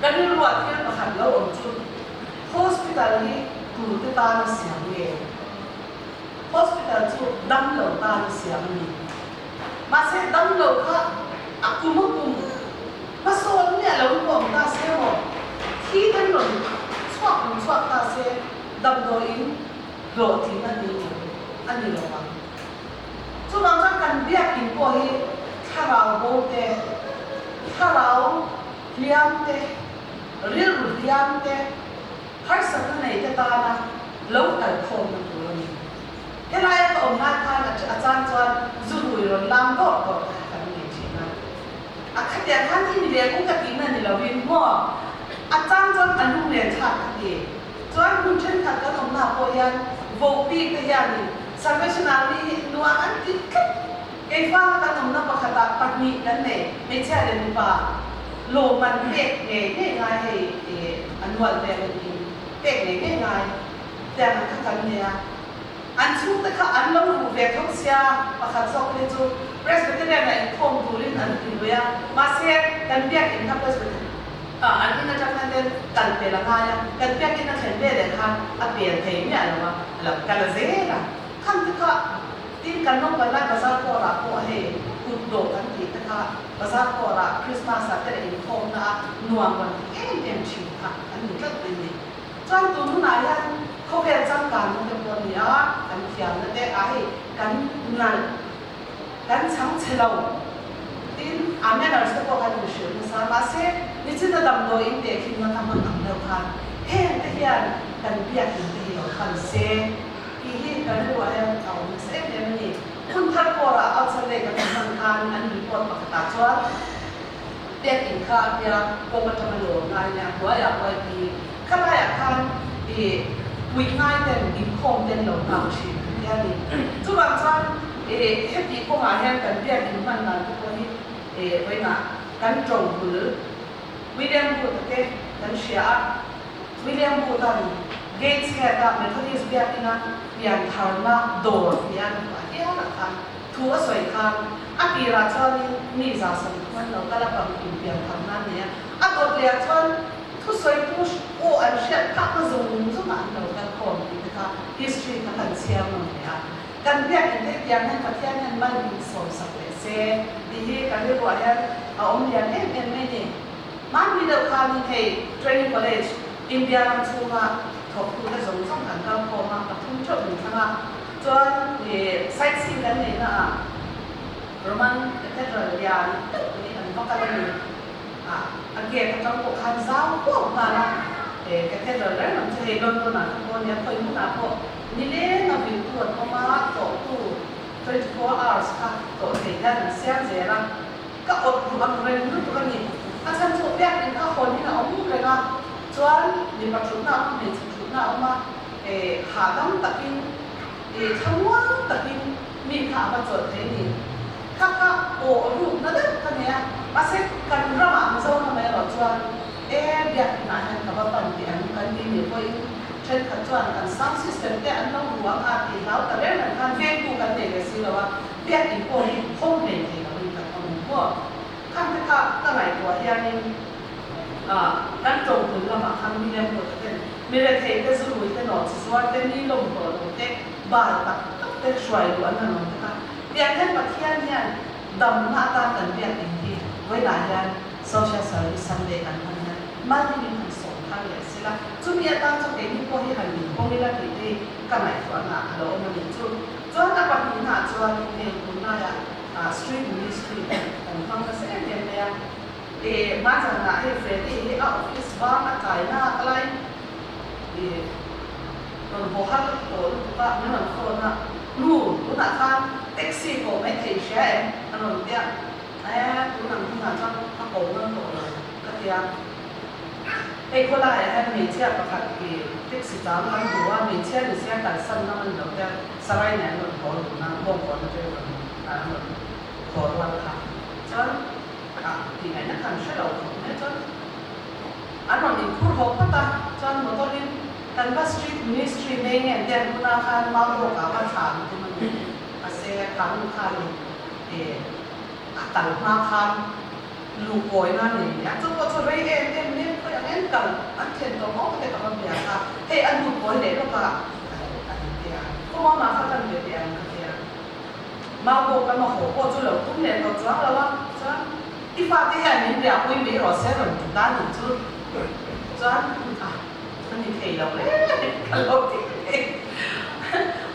กันนี่รู้ว่าที่เราขัดเราอมจุด hospital นี้ดูที่ตาเราเสียงเอง hospital จุดดำเหลวตาเราเสียงนี้มาเสร็จดำเหลวก็อักกุมกุมมาโซนเนี่ยเราบอกตาเสียหมดที่ถนนชอบตาเสียดำโดยโดดที่นั่นนี่อันนี้เราว่าช่วงบางช่วงกันเบียกินพวกนี้ถ้าเราโบเตถ้าเราเลี้ยงเตเรียนรู้เลี้ยงเตให้สักหน่อยจะตานะแล้วแต่คนมันตัวนี้เวลาเราอมนาทานอาจารย์จวนจุดวิรุณลำก็กันนี่จริงนะขยันท่านที่มีเรียนกุ้งกะทินั่นนี่เราวินหัวอาจารย์จวนอนุเรียนชาติดีจวนคุณเช่นกันก็ทำหน้าโปยันโวปีกยันนี่สังเกตนาลีนัวอันติดไอ้ฟ้าก็ทำหน้าประคตาปัจจุบันเนี่ยไม่ใช่เรื่องป่าโลมันเด็กง่ายให้อันวันแบบนี้เด็กง่ายแต่มันก็กันเนี่ยอันชุดแต่ก็อันเราดูเวททุกเสียประคับสอบเลยจูเปรสเป็นเรื่องอะไรคงดูเรื่องอันที่ด้วยมาเสียกันเบียกอินทับเปรสเป็นอันที่น่าจะเป็นเรื่องกันเปลี่ยนละกันกันเบียกอินน่าจะเป็นเรื่องการเปลี่ยนเทมเนี่ยหรือว่าแล้วกันละเสียละขั้นที่ก็ที่กันน้องไปไล่ภาษาโบราณพวกเฮกุดโดกันที่แต่ก็ภาษาโบราณคริสต์มาสแต่ละอินโฟมนะนัวกันเอ็มชิวค่ะอันนี้ก็เป็นนี่จนตัวนู้นอะไรเขาเป็นจังการมันเป็นตัวนี้กันเทียมนั่นแต่ไอ้กันนั่นกันช่างเชลล์ที่อาเมริกาจะบอกกันอยู่เชื่อมุสลิมมาเสียนี่จะดำโดยอินเดียที่มันทำมันทำเดียวกันเฮ้แต่ยันกันเบียดอินเดียกันเสียที่กันรู้ว่าเอาเสียเดี๋ยวนี้คุณทักโกระเอาเสน่ห์กับสำคัญอันนี้ปวดปากตาชวนเด็กอินคาเบียโกบัตมันโหลงานเนี่ยหัวอยากไปดีข้าราชการวิกง่ายแต่ดินคมเป็นหลงหนาวชิมเนี่ยนี่ทุกวันจันเฮปปี้พวกงานเนี่ยกันเรียกดินมันนั่นทุกคนนี่ไว้น่ะกันจงหรือวิลเลียมบูตเต้กันเชียร์วิลเลียมบูตันเกตส์แค่กับเมทอดิสเบียกินะเบียนทาร์นาโดร์เบียนว่าละกันทัวสวยกันอาปีราชานี่มีซาสันมันเราก็ละบังกินเบียนทาร์นาเนี่ยอาตัวเลียชวนทุกส่วนผู้โอ้อันเช่นข้าก็จะมุ่งสู่มันเรากันคนที่นะคะ history ก็很เชี่ยวมันเนี่ยกันเรียกอินเดียนั่นประเทศนั้นมันมีโซนสักเลเซ่ดีกันเรียกว่าเนี่ยเอาอมเรียนไม่เนี่ยมันมีเดียวกันให้ training college อินเดียนำสู่มาทบทวนในส่วนของการเข้าพอมาปฐุมจบหนึ่งครั้งจนไซต์ซีกันเลยนะโรมันเทเดอร์เรียนนี่อันก็กันเลยอันเกี่ยวกับจังหวัดขันซ้าวพวกมาละแค่เทเลอร์เลยมันจะเห็นลอนดอนนะทุกคนเนี่ยเคยมุ่งหน้าพวกนี่เล่นมาบินตัวเข้ามาต่อตู้24 hours ค่ะต่อเสียงเสียงเสียงก็อดรูอันเรนรู้ตัวนี้อาจารย์สุเรียกเป็นข้าคนที่เราเอามุ่งเลยนะส่วนมีปัจจุบันมีปัจจุบันเอามาหาตั้งตะกินทั้งวันตะกินมีขามาจดเทนี่ข้าโอ้รูปนั่นแหละท่านเนี่ยมาเซ็ตกันระหว่างโซนทำไมเราชวนเบียดหนาเห็นกับว่าตอนเดียนกันดีหรือว่าเช่นขัดชวนกันสร้างซิสเต็มแต่อันเราหัวอาตีแล้วแต่เรื่องนั้นการเฟ้นกูกันเด็กสิเราว่าเบียดอีกพวกนี้ห้องเรียนที่เราอยู่กับคนพวกขั้นที่ข้าก็หลายตัวอย่างนี้การจงถึงเรามาทำมีเรื่องปกติมีเรื่องเทก็สรุปแต่หนอสวัสดิ์แต่นี่ลงตัวลงเด็กบ้าตักแต่ช่วยดูอันนั้นนะคะเบียดแค่ประเทศเนี่ยดำหน้าตากันเบียดอีกทีไว้หลายอย่าง social service Sunday กันทั้งนั้นมันไม่มีคนสอนทางเลยสิละจุดนี้ตั้งใจเด็กที่พวกที่หันมีพวกนี้ละที่ที่กันไหนตัวหน้าเราไม่มีจุดนักปฏิบัติจุดนี้คุณน่าจะstreet ministry ของทางเกษตรเนี่ยมาจากไหนให้เฟรดดี้ให้ออฟฟิศบ้านมาจ่ายหน้าอะไรเราบอกให้ตัวลูกบ้านนี่มันคนน่ะลูกน่ะข้ามแท็กซี่ก็ไม่เคยใช้อันนั้นเนี่ยคุณนั่งที่นั่นจะมาโกงเงินตัวเลยก็เดียวคนละมีเชื่อประคับที่ทิศจามมันดูว่ามีเชื่อหรือเชื่อการสั่งน้ำมันเราจะสบายแน่นอนพอหรือนั่งบ่งก่อนจะเป็นขอวันค่ะจนที่ไหนนักการช่วยเราเนี่ยจนอันนั้นอีกผู้หกก็ตาจนหมดตอนนี้การว่า street ministry เนี่ยเดี๋ยวคุณอาคารมาบอกว่าถามที่มันอาเซียนถามลูกค้าเลยตัดมาคัน ลูกป่วยนั่นเองเนี่ยจุดว่าจะเรียนเนี่ยก็ยังเล่นกันอันเทียนตัวมองแต่กับมันเบียร์ค่ะเฮ้อันลูกป่วยเด็กก็อันเดียวก็มาเข้ากันเบียร์กันเดียวมาบอกกันมาโหก็จุดเราตุ้มเนี่ยเราจ้างแล้วว่าจ้างที่ฟ้าที่เห็นนี่เดี๋ยวคุยไม่รอเสียหรอกด้านหนึ่งจุดจ้างอันนี้เทเราเลยกันเราเท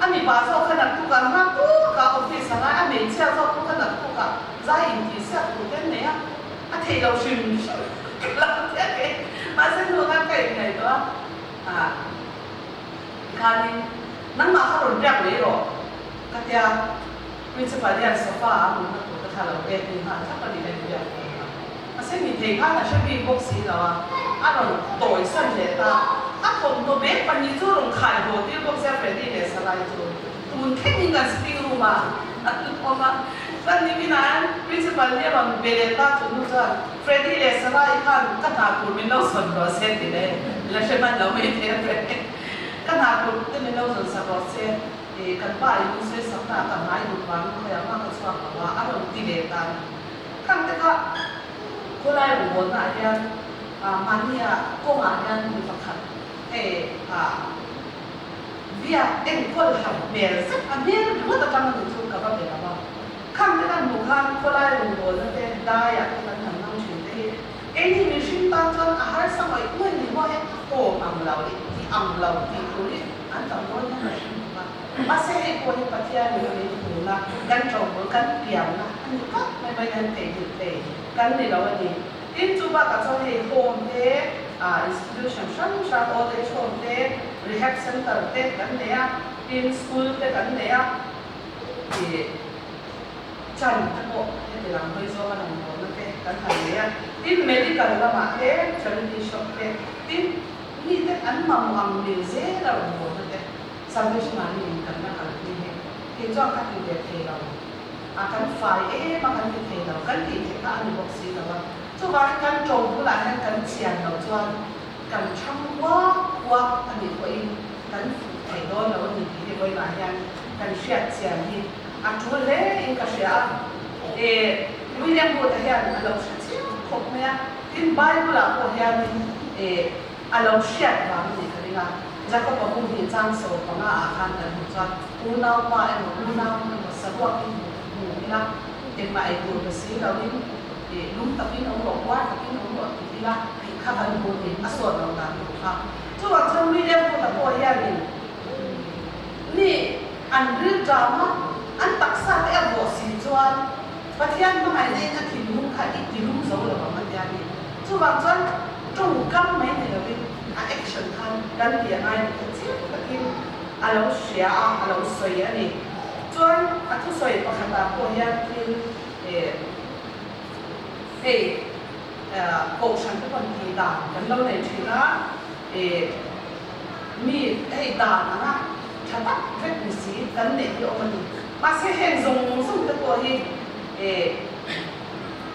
อันนี้บ้านเราขนาดทุกการมากทุกการออฟฟิศอะไรอันนี้เชื่อเราขนาดทุกการใจอินที่เสียทุกอย่างเนี่ยอันที่เราชิมเราเท่าไหร่มาเส้นหัวกันไก่ไงตัวการนี้นั่งมาเขาหลุดจากเลยหรอก็จะวิจิตรเรียนโซฟาหมุนตัวก็ทำเราเป็นที่ห้างถ้าปฏิบัติอย่างนี้มาเส้นมีเทข้างนะช่วยมีบ็อกซี่เราอันเราต่อยสั้นเลยตาอันผมตัวเบ็ดปันนี้จู่ลงขายหัวที่บ็อกซี่เฟรดดี้เนี่ยสไลด์จู่ตุนแค่มีเงินสติรูมาอันนี้พอมาตอนนี้พี่นันวิจิตรเรียนมันเบลต้าจู่นู่นจ้ะเฟรดดี้เนี่ยสไลด์ข้างก็ทำคุณไม่ต้องสนเราเส้นติเลยแล้วใช่ไหมเราไม่เทียบเลยก็ทำคุณก็ไม่ต้องสนเราเส้นกันบ้านมุสลิมสังกัดกันหายบุญวันเขาอยากมาสอนว่าอารมณ์ที่เด็ดกันครั้งที่ก็คนไล่บุญวันอะไรมันเนี่ยก็งานเนี่ยมีฝักขัดเบียเอ็งคนทำเบียสักอันนี้หรือว่าจะทำมันถูกกับว่าเบียบ้างครั้งที่นั้นบุคคลคนไล่บุญวันนั่นเองได้อะที่มันทำนั่งชิมได้เอ็งนี่มีชิมตั้งจนอาหารสมัยเมื่อนี่ว่าโอ้อัมเราที่อัมเราที่คนนี้อันต่างคนนั่นแหละมาเสียคนที่ปัจจัยมีอยู่นะกันจงกันเปี่ยมนะอันนี้ก็ไม่กันเตะหยุดเตะกันนี่เราวันนี้ที่จูบกับเจ้าเฮโฮมเตะinstitution ชั้นโอเดชโฮมเตะ rehab center เตะกันเนี่ยที่สคูลเตะกันเนี่ยที่จันทร์โอ้ที่เราไม่ชอบกันหมดเตะกันเนี่ยที่ medical ละมาเตะ charity shop เตะที่นี่เตะอันมังมิวเซ่เราหมดเตะSalvation Army kan na kalpi he. Kito ang kating detail. Akan file makan detail. Kan di ka ani boxi daw. So bakit kan chong pula kan sian daw chuan kan changwa wa ani ko in kan thai do daw ni hi ko na yan kan siat sian hi. Atule in ka sia William Booth yan alaw siya kok na in Bible ko yan alaw siya ba ni kanila Jacob pun di Changso panga akan dan hujan unau pa unau sebuah inilah tema itu besi lalu lum tapi nomor kuat tapi nomor inilah kapan boleh asal orang tak tu macam William pun tak boleh ni Andrew drama an taksa dia bosi jual patian mahal ni nak tilum kali tilum jauh lah macam ni tu macam jungkam main ni lebih action kan dia main kecil kecil alau siapa alau saya ni tuan aku saya pakai apa yang kau sangat penting dah dan lalu ni cina mi dah mana cepat fitness dan ni dia orang ni masih henzong tu ni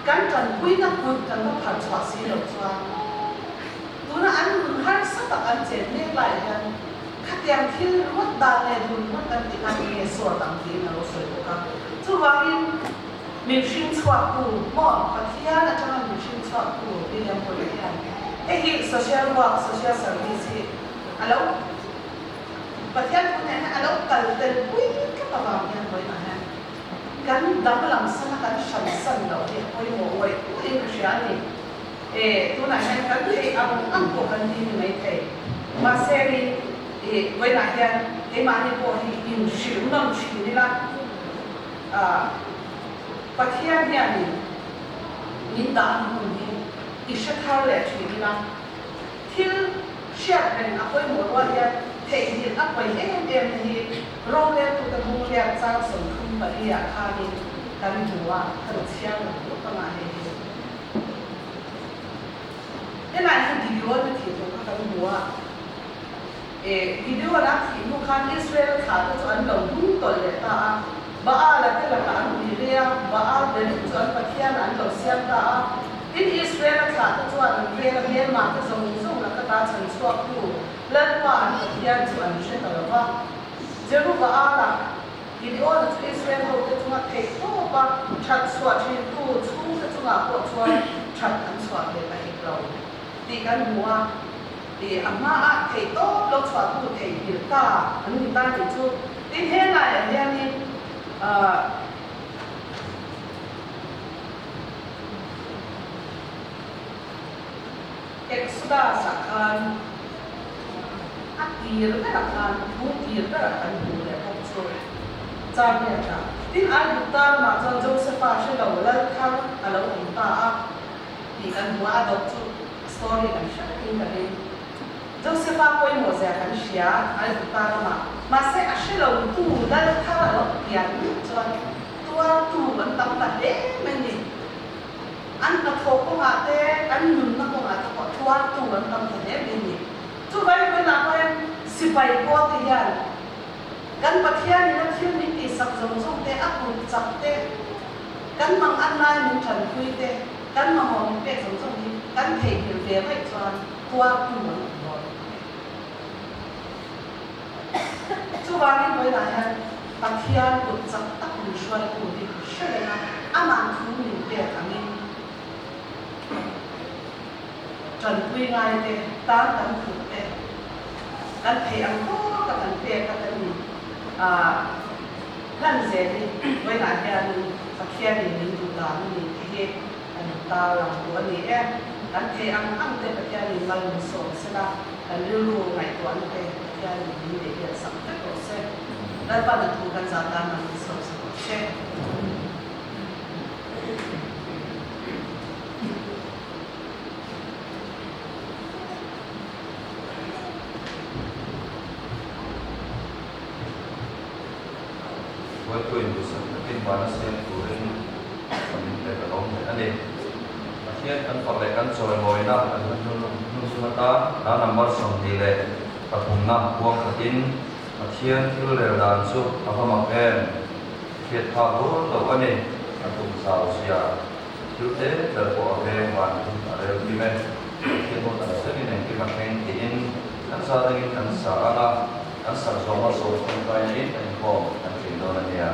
kan kan kui nak kui kan nak percaya sih tuan Tuna an har sa an chen ne lai han khatyam thil wat da ne dun wat an ti kan ye so tam ti na lo so ka chu wangin mi shin chwa ku mo pathia na chang mi shin chwa ku bi yam ko le yan hi social work social service alo pathia ko ne alo kal tel pui ka pa ba yan ko na han kan dam lam sa na kan shan san lo he ko mo oi in ka ni tu nak saya kan ang ko kan di mai thai ma seri với lại cái mani ko hi in shiu nam chi ni la pathia dia ni min da mu ni isha thar le chi ni la thil shat ben apoi mo wa dia thei ni apoi em ni ro le tu ta mu le cha som khum ba dia kha ni kan duwa kan chiang ko ta ma he Nên là những video nó thì chúng ta cần mua video là thì lúc khán Israel khá là cho anh đồng đúng tội lệ ta ba là cái là cả anh đi ra ba để cho anh phát hiện anh đồng xem ta in Israel khá là cho anh về là miền mà cái dòng là cái ta chân suốt ku lên qua anh phát hiện cho anh sẽ tạo ra giờ lúc ba là video là cho Israel hậu cái chúng ta thấy to ba chặt suốt trên ku chung cái chúng ngã bộ chuan chặt ăn xoa để lại hết lâu thì cái mua thì amma thầy tốt lâu xoa tu thầy hiểu ta anh người ta thì chú thì thế này anh em đi Exodus akan akhir akan mungkin akan boleh konsol. Jangan ya. Tin ai buta macam Joseph Ashe lawan kan kalau kita di kan dua ada tu story kan sharing kan. Joseph apa yang mau saya kan share ai buta masih Ashe lawan tu lawan kan lawan pian cuman tua tu mentang pada meni. An na thô ko nga te an nun na ko nga ta ko tuwa tu an tam ta ne ni chu vai ko na ko si pai ko te yan kan pathian ni na thiam ni ti sak zong zong te a pu chak te kan mang an lai ni than phui te kan ma mo ni pe zong zong ni kan thei hil ve vai chuan tuwa tu an bo chu va ni ko na yan pathian pu chak ta pu shwai ku ni shele na amang thu ni pe ka ni trần quy ngay thế ta tận thực thế căn thể ăn có các căn thể các căn lần gì đi với lại cái phát hiện thì mình chủ đạo mình cái anh ta làm của anh em căn thể ăn thế phát hiện thì mình sổ sẽ là lưu lưu ngày của anh thế phát hiện thì mình để sản xuất của xe đây bắt đầu thu căn giá ta mình sổ xe với quyền của sự kinh quan xem của đến mình để cả ông anh đi hiện anh phật lại anh rồi ngồi đó anh luôn ta đã nằm bắt sống đi lệ và cùng nằm buông cả tin hiện cứ lều đàn su và không mặc em hiện thọ luôn đầu anh đi anh cùng sao xia thiếu thế giờ của về hoàn ở đây đi men hiện một lần sẽ đi này khi mặc em thì anh sao đây anh sợ là anh sợ số mà số không phải ít anh không anh chỉ đó là gì à